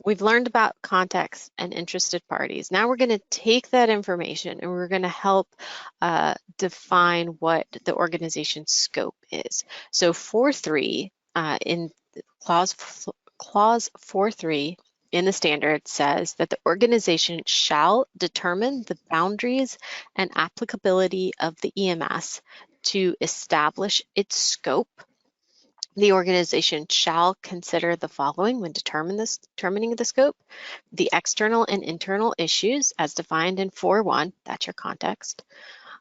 Speaker 3: we've learned about context and interested parties. Now we're going to take that information and we're going to help define what the organization's scope is. So 4.3 in clause 4.3 in the standard says that the organization shall determine the boundaries and applicability of the EMS to establish its scope. The organization shall consider the following when determining the scope: the external and internal issues as defined in 4.1, that's your context,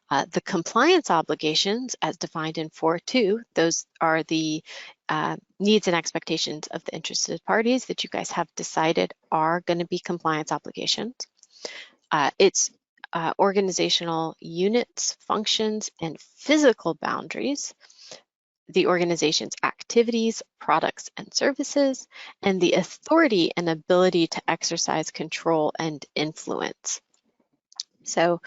Speaker 3: the compliance obligations as defined in 4.2, those are the needs and expectations of the interested parties that you guys have decided are going to be compliance obligations. Its organizational units, functions, and physical boundaries, the organization's activities, products, and services, and the authority and ability to exercise control and influence. So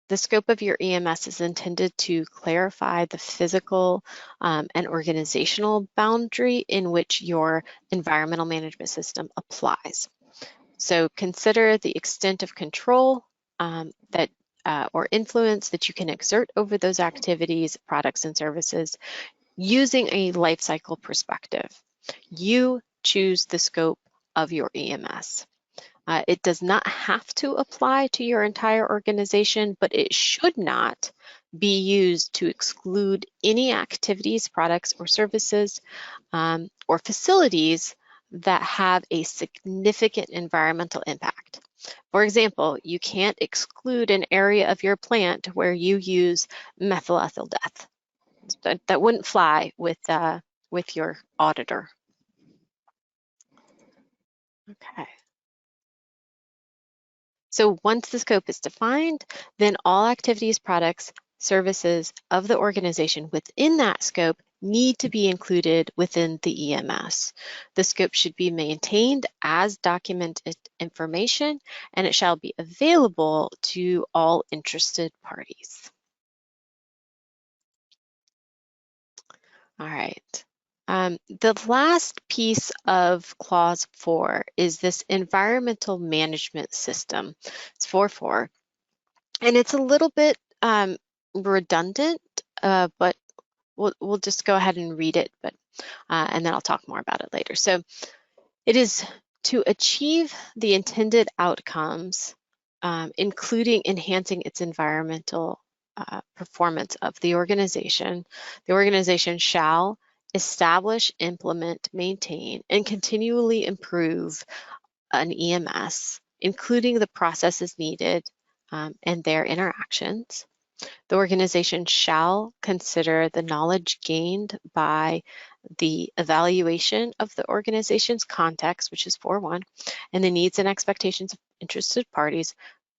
Speaker 3: the scope of your EMS is intended to clarify the physical and organizational boundary in which your environmental management system applies. So consider the extent of control or influence that you can exert over those activities, products, and services using a life cycle perspective. You choose the scope of your EMS. It does not have to apply to your entire organization, but it should not be used to exclude any activities, products, or services or facilities that have a significant environmental impact. For example, you can't exclude an area of your plant where you use methyl ethyl death. That wouldn't fly with your auditor. Okay. So once the scope is defined, then all activities, products, services of the organization within that scope need to be included within the EMS. The scope should be maintained as documented information, and it shall be available to all interested parties. All right. The last piece of clause 4 is this environmental management system. It's 4.4, and it's a little bit redundant, but we'll just go ahead and read it, and then I'll talk more about it later. So it is to achieve the intended outcomes, including enhancing its environmental performance of the organization. The organization shall establish, implement, maintain, and continually improve an EMS, including the processes needed and their interactions. The organization shall consider the knowledge gained by the evaluation of the organization's context, which is 4.1, and the needs and expectations of interested parties,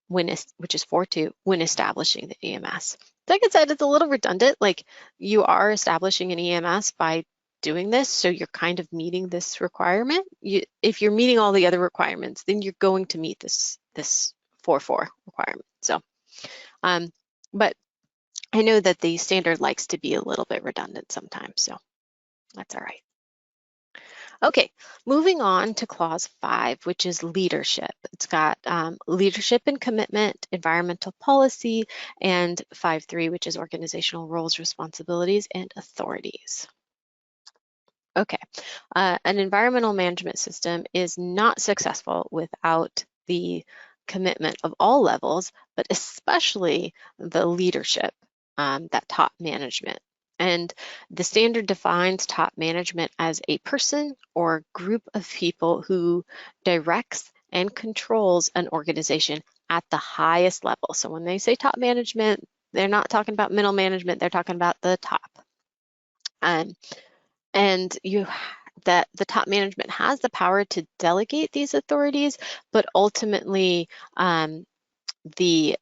Speaker 3: which is 4.2, when establishing the EMS. Like I said, it's a little redundant. Like, you are establishing an EMS by doing this, so you're kind of meeting this requirement. If you're meeting all the other requirements, then you're going to meet this 4.4 requirement. So, but I know that the standard likes to be a little bit redundant sometimes, so that's all right. Okay, moving on to clause 5, which is leadership. It's got leadership and commitment, environmental policy, and 5.3, which is organizational roles, responsibilities, and authorities. Okay, an environmental management system is not successful without the commitment of all levels, but especially the leadership, that top management. And the standard defines top management as a person or group of people who directs and controls an organization at the highest level. So when they say top management, they're not talking about middle management, they're talking about the top. And that the top management has the power to delegate these authorities, but ultimately the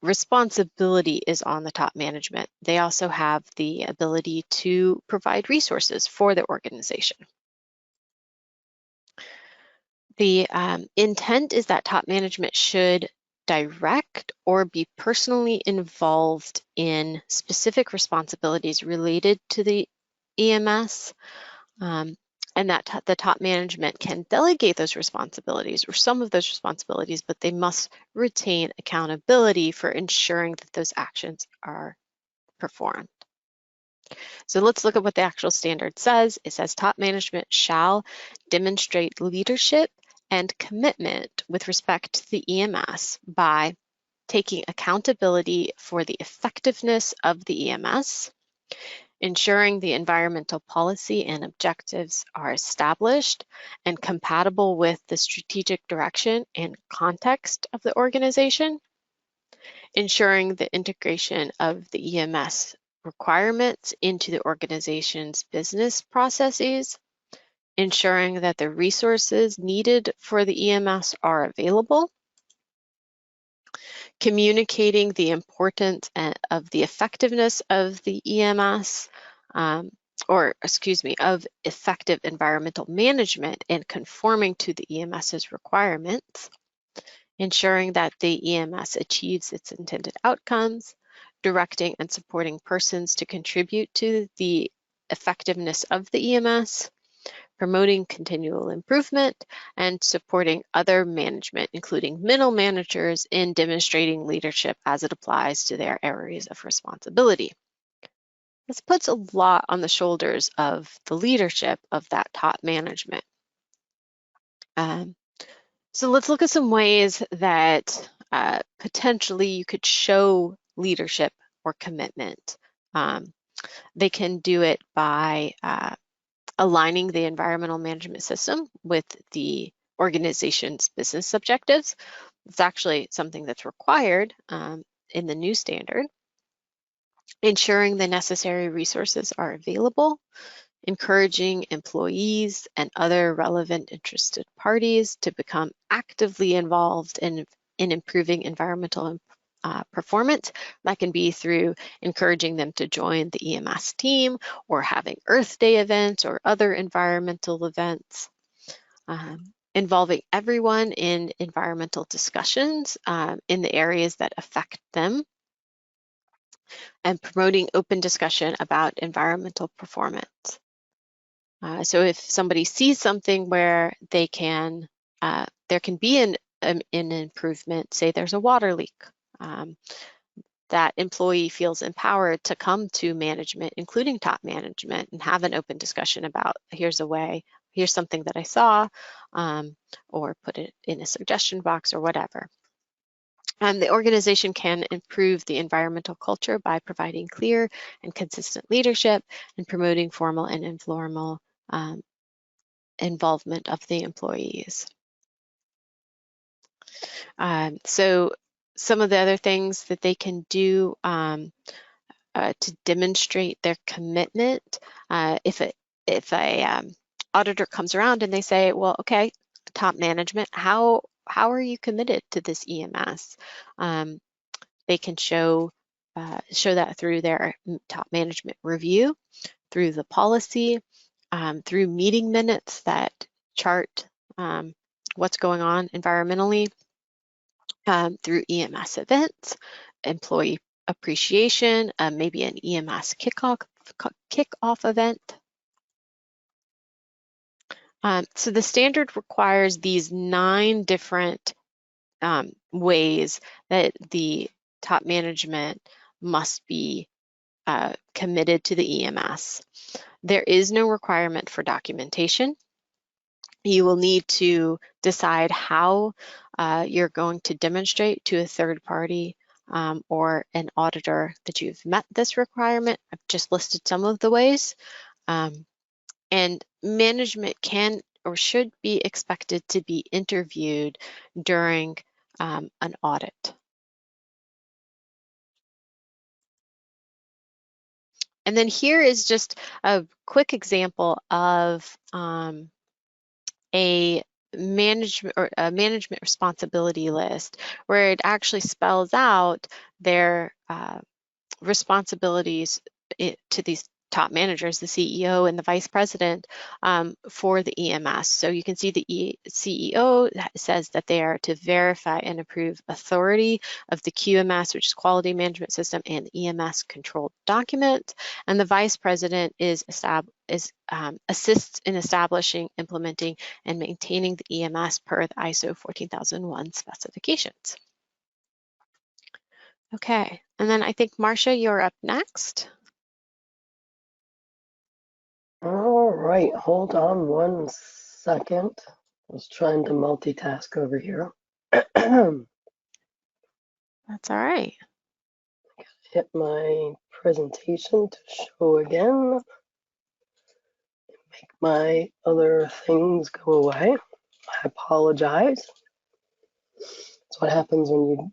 Speaker 3: responsibility is on the top management. They also have the ability to provide resources for the organization. The intent is that top management should direct or be personally involved in specific responsibilities related to the EMS, and that the top management can delegate those responsibilities or some of those responsibilities, but they must retain accountability for ensuring that those actions are performed. So let's look at what the actual standard says. It says top management shall demonstrate leadership and commitment with respect to the EMS by taking accountability for the effectiveness of the EMS, ensuring the environmental policy and objectives are established and compatible with the strategic direction and context of the organization, ensuring the integration of the EMS requirements into the organization's business processes, ensuring that the resources needed for the EMS are available, communicating the importance of the effectiveness of the EMS, of effective environmental management and conforming to the EMS's requirements, ensuring that the EMS achieves its intended outcomes, directing and supporting persons to contribute to the effectiveness of the EMS, promoting continual improvement, and supporting other management, including middle managers, in demonstrating leadership as it applies to their areas of responsibility. This puts a lot on the shoulders of the leadership of that top management. So let's look at some ways that potentially you could show leadership or commitment. They can do it by aligning the environmental management system with the organization's business objectives. It's actually something that's required in the new standard. Ensuring the necessary resources are available, encouraging employees and other relevant interested parties to become actively involved in improving environmental performance. That can be through encouraging them to join the EMS team or having Earth Day events or other environmental events. Involving everyone in environmental discussions in the areas that affect them, and promoting open discussion about environmental performance. So if somebody sees something where there can be an improvement, say there's a water leak, that employee feels empowered to come to management, including top management, and have an open discussion about, here's a way, here's something that I saw, or put it in a suggestion box or whatever. The organization can improve the environmental culture by providing clear and consistent leadership and promoting formal and informal involvement of the employees. So some of the other things that they can do to demonstrate their commitment, if a auditor comes around and they say, well, okay, top management, how are you committed to this EMS? They can show that through their top management review, through the policy, through meeting minutes that chart what's going on environmentally, through EMS events, employee appreciation, maybe an EMS kickoff event. So the standard requires these 9 different ways that the top management must be committed to the EMS. There is no requirement for documentation. You will need to decide how you're going to demonstrate to a third party or an auditor that you've met this requirement. I've just listed some of the ways. And management can or should be expected to be interviewed during an audit. And then here is just a quick example of a management responsibility list where it actually spells out their responsibilities to these top managers, the CEO and the vice president, for the EMS. So you can see the CEO says that they are to verify and approve authority of the QMS, which is quality management system, and the EMS controlled document. And the vice president assists in establishing, implementing, and maintaining the EMS per the ISO 14001 specifications. Okay, and then I think Marcia, you're up next.
Speaker 1: All right, hold on 1 second. I was trying to multitask over here.
Speaker 3: That's all right.
Speaker 1: Hit my presentation to show again. Make my other things go away. I apologize. That's what happens when you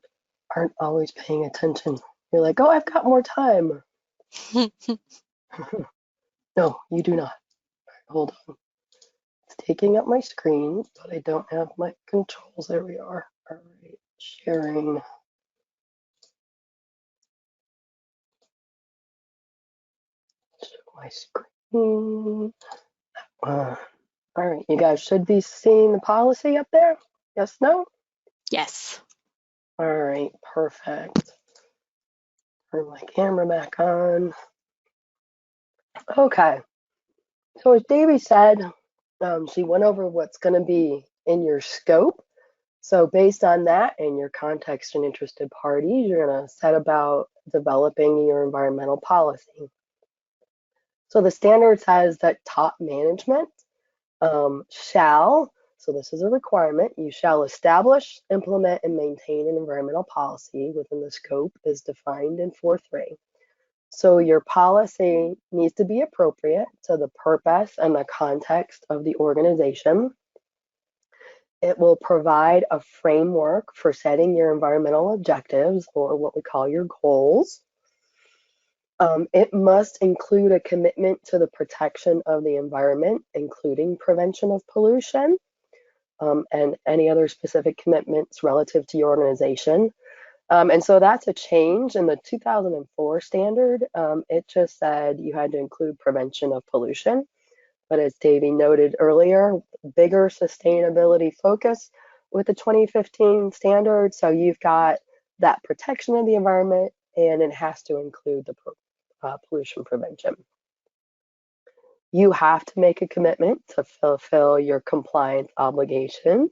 Speaker 1: aren't always paying attention. You're like, oh, I've got more time. No, you do not. Hold on. It's taking up my screen, but I don't have my controls. There we are. All right, sharing. Show my screen. All right, you guys should be seeing the policy up there. Yes, no?
Speaker 3: Yes.
Speaker 1: All right, perfect. Turn my camera back on. Okay, so as Davey said, she went over what's going to be in your scope. So based on that and your context and interested parties, you're going to set about developing your environmental policy. So the standard says that top management shall, so this is a requirement, you shall establish, implement, and maintain an environmental policy within the scope as defined in 4.3. So your policy needs to be appropriate to the purpose and the context of the organization. It will provide a framework for setting your environmental objectives, or what we call your goals. It must include a commitment to the protection of the environment, including prevention of pollution, and any other specific commitments relative to your organization. And so that's a change in the 2004 standard. It just said you had to include prevention of pollution. But as Davey noted earlier, bigger sustainability focus with the 2015 standard. So you've got that protection of the environment, and it has to include the pollution prevention. You have to make a commitment to fulfill your compliance obligations,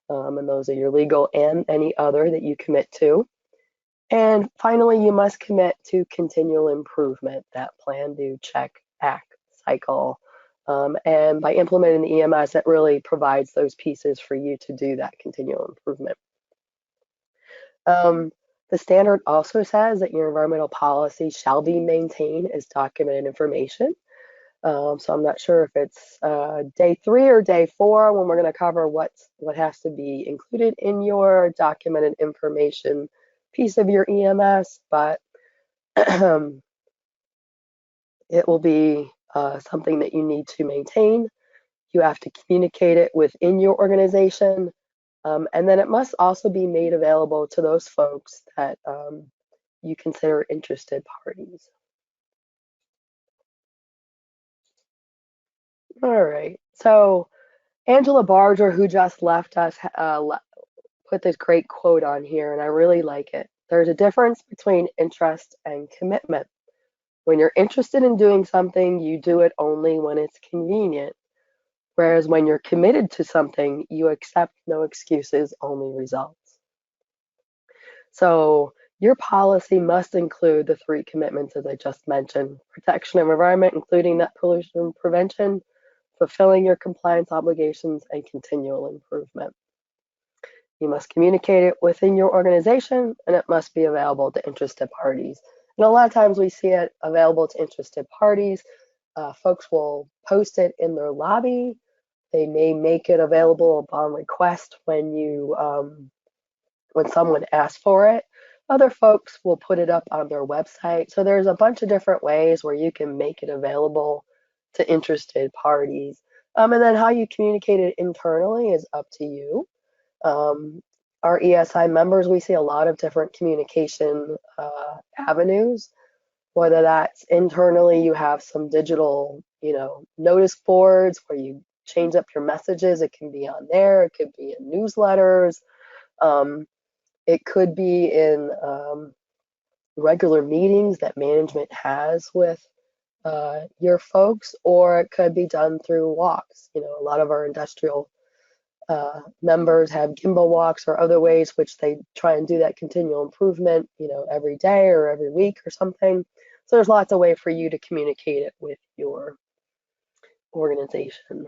Speaker 1: and those are your legal and any other that you commit to. And finally, you must commit to continual improvement, that plan, do, check, act cycle. And by implementing the EMS, it really provides those pieces for you to do that continual improvement. The standard also says that your environmental policy shall be maintained as documented information. So I'm not sure if it's day 3 or day 4 when we're going to cover what has to be included in your documented information piece of your EMS, but it will be something that you need to maintain. You have to communicate it within your organization, and then it must also be made available to those folks that you consider interested parties. All right, so Angela Barger, who just left us, put this great quote on here, and I really like it. There's a difference between interest and commitment. When you're interested in doing something, you do it only when it's convenient. Whereas when you're committed to something, you accept no excuses, only results. So your policy must include the 3 commitments, as I just mentioned: protection of environment, including net pollution prevention, fulfilling your compliance obligations, and continual improvement. You must communicate it within your organization, and it must be available to interested parties. And a lot of times we see it available to interested parties. Folks will post it in their lobby. They may make it available upon request when you when someone asks for it. Other folks will put it up on their website. So there's a bunch of different ways where you can make it available to interested parties. And then how you communicate it internally is up to you. Our ESI members, we see a lot of different communication avenues, whether that's internally, you have some digital, notice boards where you change up your messages. It can be on there. It could be in newsletters. It could be in regular meetings that management has with your folks, or it could be done through walks. A lot of our industrial members have gimbal walks or other ways which they try and do that continual improvement, every day or every week or something. So there's lots of ways for you to communicate it with your organization. And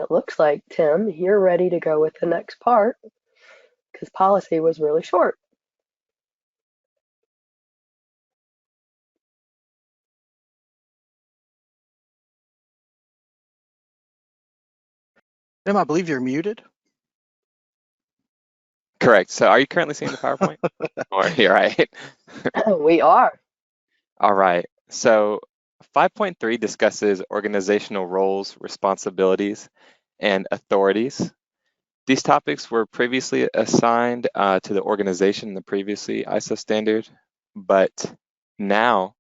Speaker 1: it looks like, Tim, you're ready to go with the next part because policy was really short.
Speaker 5: Tim, I believe you're muted.
Speaker 8: Correct. So are you currently seeing the PowerPoint? Or you're right.
Speaker 1: We are.
Speaker 8: All right. So 5.3 discusses organizational roles, responsibilities, and authorities. These topics were previously assigned to the organization in the previously ISO standard, but now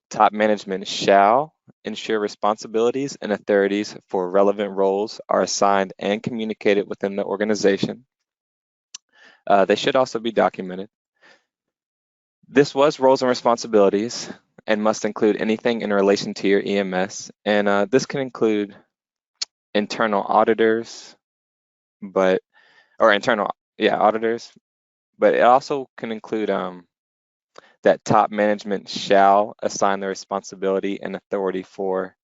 Speaker 8: top management shall ensure responsibilities and authorities for relevant roles are assigned and communicated within the organization. They should also be documented. This was roles and responsibilities and must include anything in relation to your EMS. And this can include internal auditors, auditors, but it also can include that top management shall assign the responsibility and authority for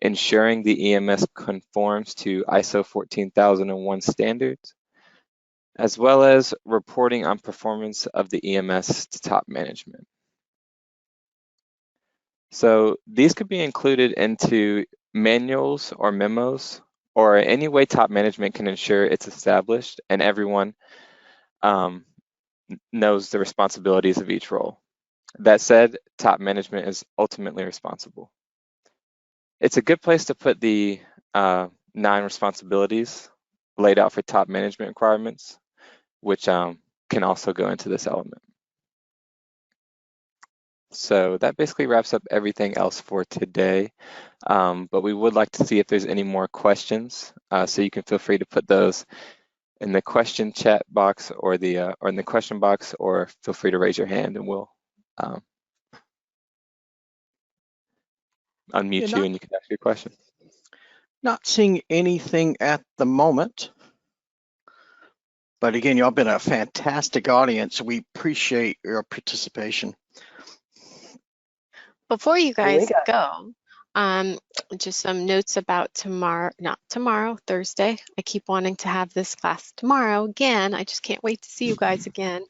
Speaker 8: ensuring the EMS conforms to ISO 14001 standards, as well as reporting on performance of the EMS to top management. So these could be included into manuals or memos, or any way top management can ensure it's established and everyone knows the responsibilities of each role. That said, top management is ultimately responsible. It's a good place to put the 9 responsibilities laid out for top management requirements, which can also go into this element. So that basically wraps up everything else for today. But we would like to see if there's any more questions. So you can feel free to put those in the question chat box or in the question box, or feel free to raise your hand and we'll unmute you and you can ask your question.
Speaker 5: Not seeing anything at the moment. But again, y'all been a fantastic audience. We appreciate your participation.
Speaker 3: Before you guys go, just some notes about Thursday. I keep wanting to have this class tomorrow again. I just can't wait to see you guys again.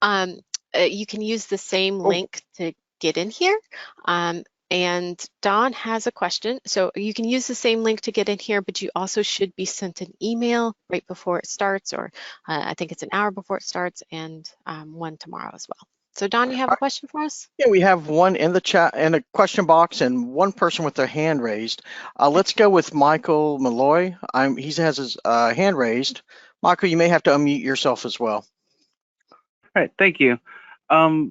Speaker 3: You can use the same link to get in here. And Dawn has a question. So you can use the same link to get in here, but you also should be sent an email right before it starts, or I think it's an hour before it starts, and one tomorrow as well. So Dawn, you have a question for us?
Speaker 5: Yeah, we have one in the chat and a question box and one person with their hand raised. Let's go with Michael Malloy. He has his hand raised. Michael, you may have to unmute yourself as well.
Speaker 6: All right, thank you.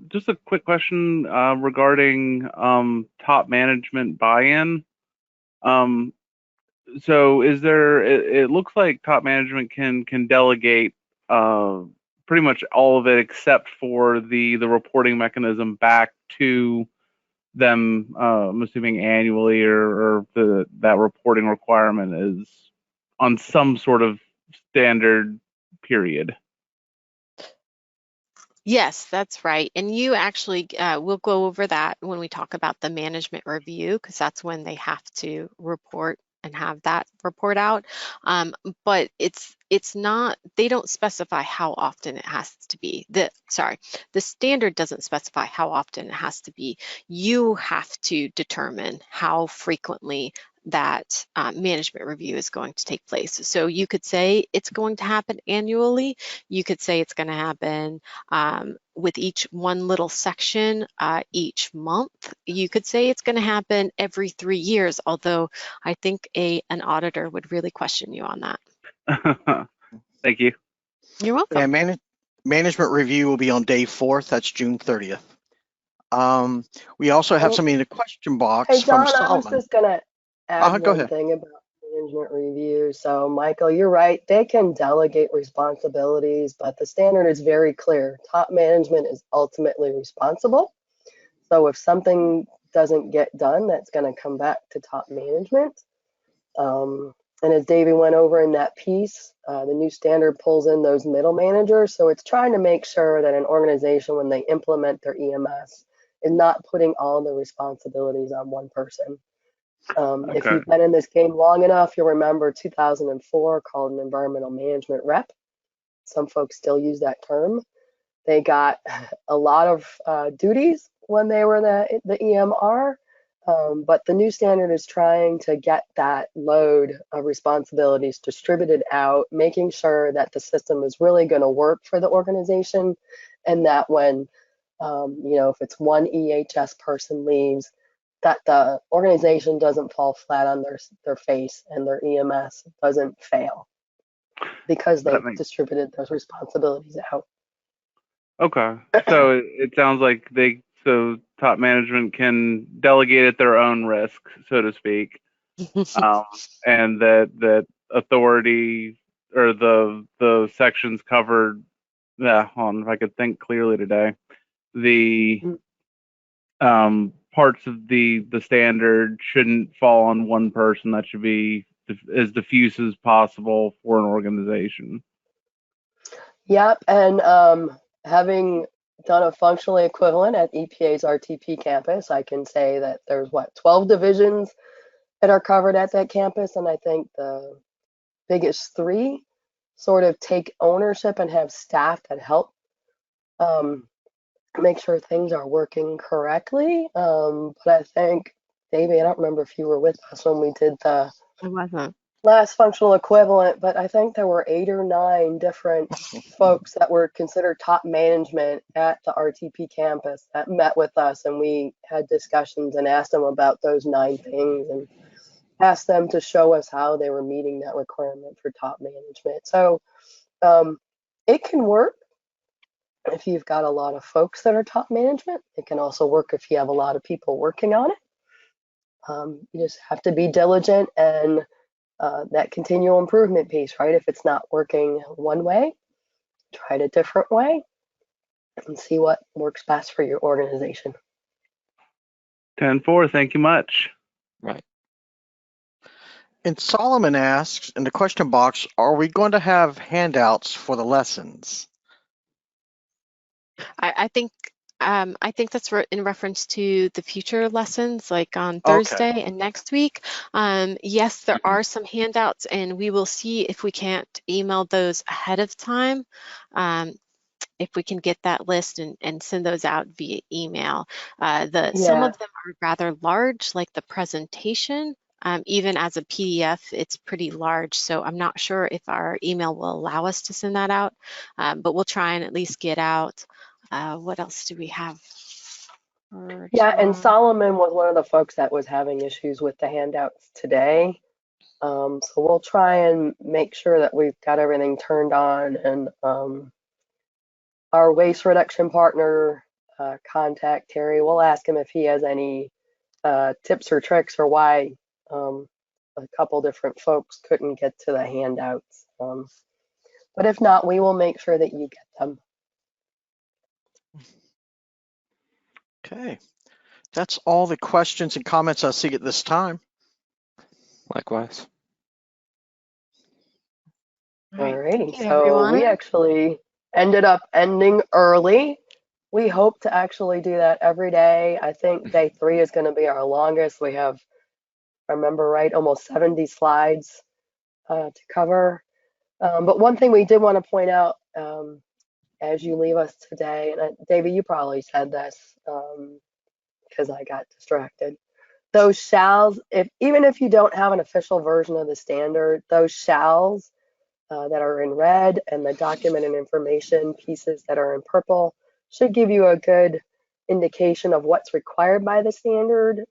Speaker 6: Just a quick question regarding top management buy-in. So is there, it looks like top management can delegate pretty much all of it except for the reporting mechanism back to them, I'm assuming annually, or that reporting requirement is on some sort of standard period.
Speaker 3: Yes, that's right. And you actually, we'll go over that when we talk about the management review, because that's when they have to report and have that report out. But it's not, they don't specify how often it has to be. The standard doesn't specify how often it has to be. You have to determine how frequently that management review is going to take place. So you could say it's going to happen annually. You could say it's going to happen with each one little section each month. You could say it's going to happen every 3 years, although I think an auditor would really question you on that.
Speaker 6: Thank you.
Speaker 3: You're welcome.
Speaker 5: And management review will be on day 4th. That's June 30th. We also have something in the question box
Speaker 1: Hey,
Speaker 5: from
Speaker 1: John, I was
Speaker 5: Solomon.
Speaker 1: just going to add
Speaker 5: Go
Speaker 1: one
Speaker 5: ahead.
Speaker 1: thing about management review. So, Michael, you're right. They can delegate responsibilities, but the standard is very clear. Top management is ultimately responsible. So if something doesn't get done, that's going to come back to top management. And as Davey went over in that piece, the new standard pulls in those middle managers. So it's trying to make sure that an organization, when they implement their EMS, is not putting all the responsibilities on one person. If you've been in this game long enough, you'll remember 2004 called an environmental management rep. Some folks still use that term. They got a lot of duties when they were the EMR, but the new standard is trying to get that load of responsibilities distributed out, making sure that the system is really going to work for the organization, and that when, if it's one EHS person leaves, that the organization doesn't fall flat on their face and their EMS doesn't fail because they've distributed those responsibilities out.
Speaker 6: Okay, so it sounds like top management can delegate at their own risk, so to speak, and that authority or the sections covered. Yeah, hold on, if I could think clearly today, the parts of the standard shouldn't fall on one person. That should be as diffuse as possible for an organization.
Speaker 1: Yep, and having done a functional equivalent at EPA's RTP campus, I can say that there's 12 divisions that are covered at that campus, and I think the biggest 3 sort of take ownership and have staff that help make sure things are working correctly. But I think, Davey, I don't remember if you were with us when we did the
Speaker 3: I wasn't.
Speaker 1: last functional equivalent, but I think there were 8 or 9 different folks that were considered top management at the RTP campus that met with us, and we had discussions and asked them about those 9 things and asked them to show us how they were meeting that requirement for top management. So it can work if you've got a lot of folks that are top management. It can also work if you have a lot of people working on it. You just have to be diligent and that continual improvement piece, right? If it's not working one way, try it a different way and see what works best for your organization.
Speaker 6: 10-4, thank you much.
Speaker 8: Right.
Speaker 5: And Solomon asks in the question box, are we going to have handouts for the lessons?
Speaker 3: I think that's in reference to the future lessons, like on Thursday and next week. Yes, there are some handouts, and we will see if we can't email those ahead of time. If we can get that list and send those out via email. Some of them are rather large, like the presentation. Even as a PDF, it's pretty large, so I'm not sure if our email will allow us to send that out, but we'll try and at least get out. What else do we have?
Speaker 1: And Solomon was one of the folks that was having issues with the handouts today. So we'll try and make sure that we've got everything turned on, and our waste reduction partner contact, Terry, we'll ask him if he has any tips or tricks or why a couple different folks couldn't get to the handouts. But if not, we will make sure that you get them.
Speaker 5: Okay, that's all the questions and comments I see at this time.
Speaker 8: Likewise.
Speaker 1: Alrighty, so we actually ended up ending early. We hope to actually do that every day. I think day 3 is going to be our longest. We have, if I remember right, almost 70 slides to cover. But one thing we did want to point out as you leave us today, and David, you probably said this because I got distracted, those shalls, even if you don't have an official version of the standard, those shalls that are in red and the document and information pieces that are in purple should give you a good indication of what's required by the standard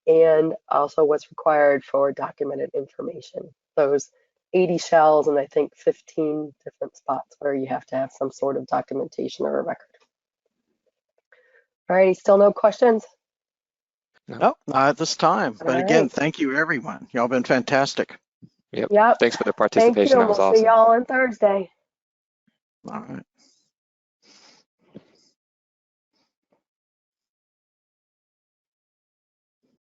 Speaker 1: and also what's required for documented information. Those 80 shells and I think 15 different spots where you have to have some sort of documentation or a record. All right, still no questions?
Speaker 5: Nope, not at this time. But
Speaker 1: All
Speaker 5: again,
Speaker 1: right.
Speaker 5: thank you, everyone. Y'all been fantastic.
Speaker 8: Yep.
Speaker 1: Yep.
Speaker 8: Thanks for the
Speaker 1: Thank you,
Speaker 8: participation.
Speaker 1: and
Speaker 8: That was
Speaker 1: we'll see
Speaker 8: awesome.
Speaker 1: y'all on Thursday.
Speaker 5: All right.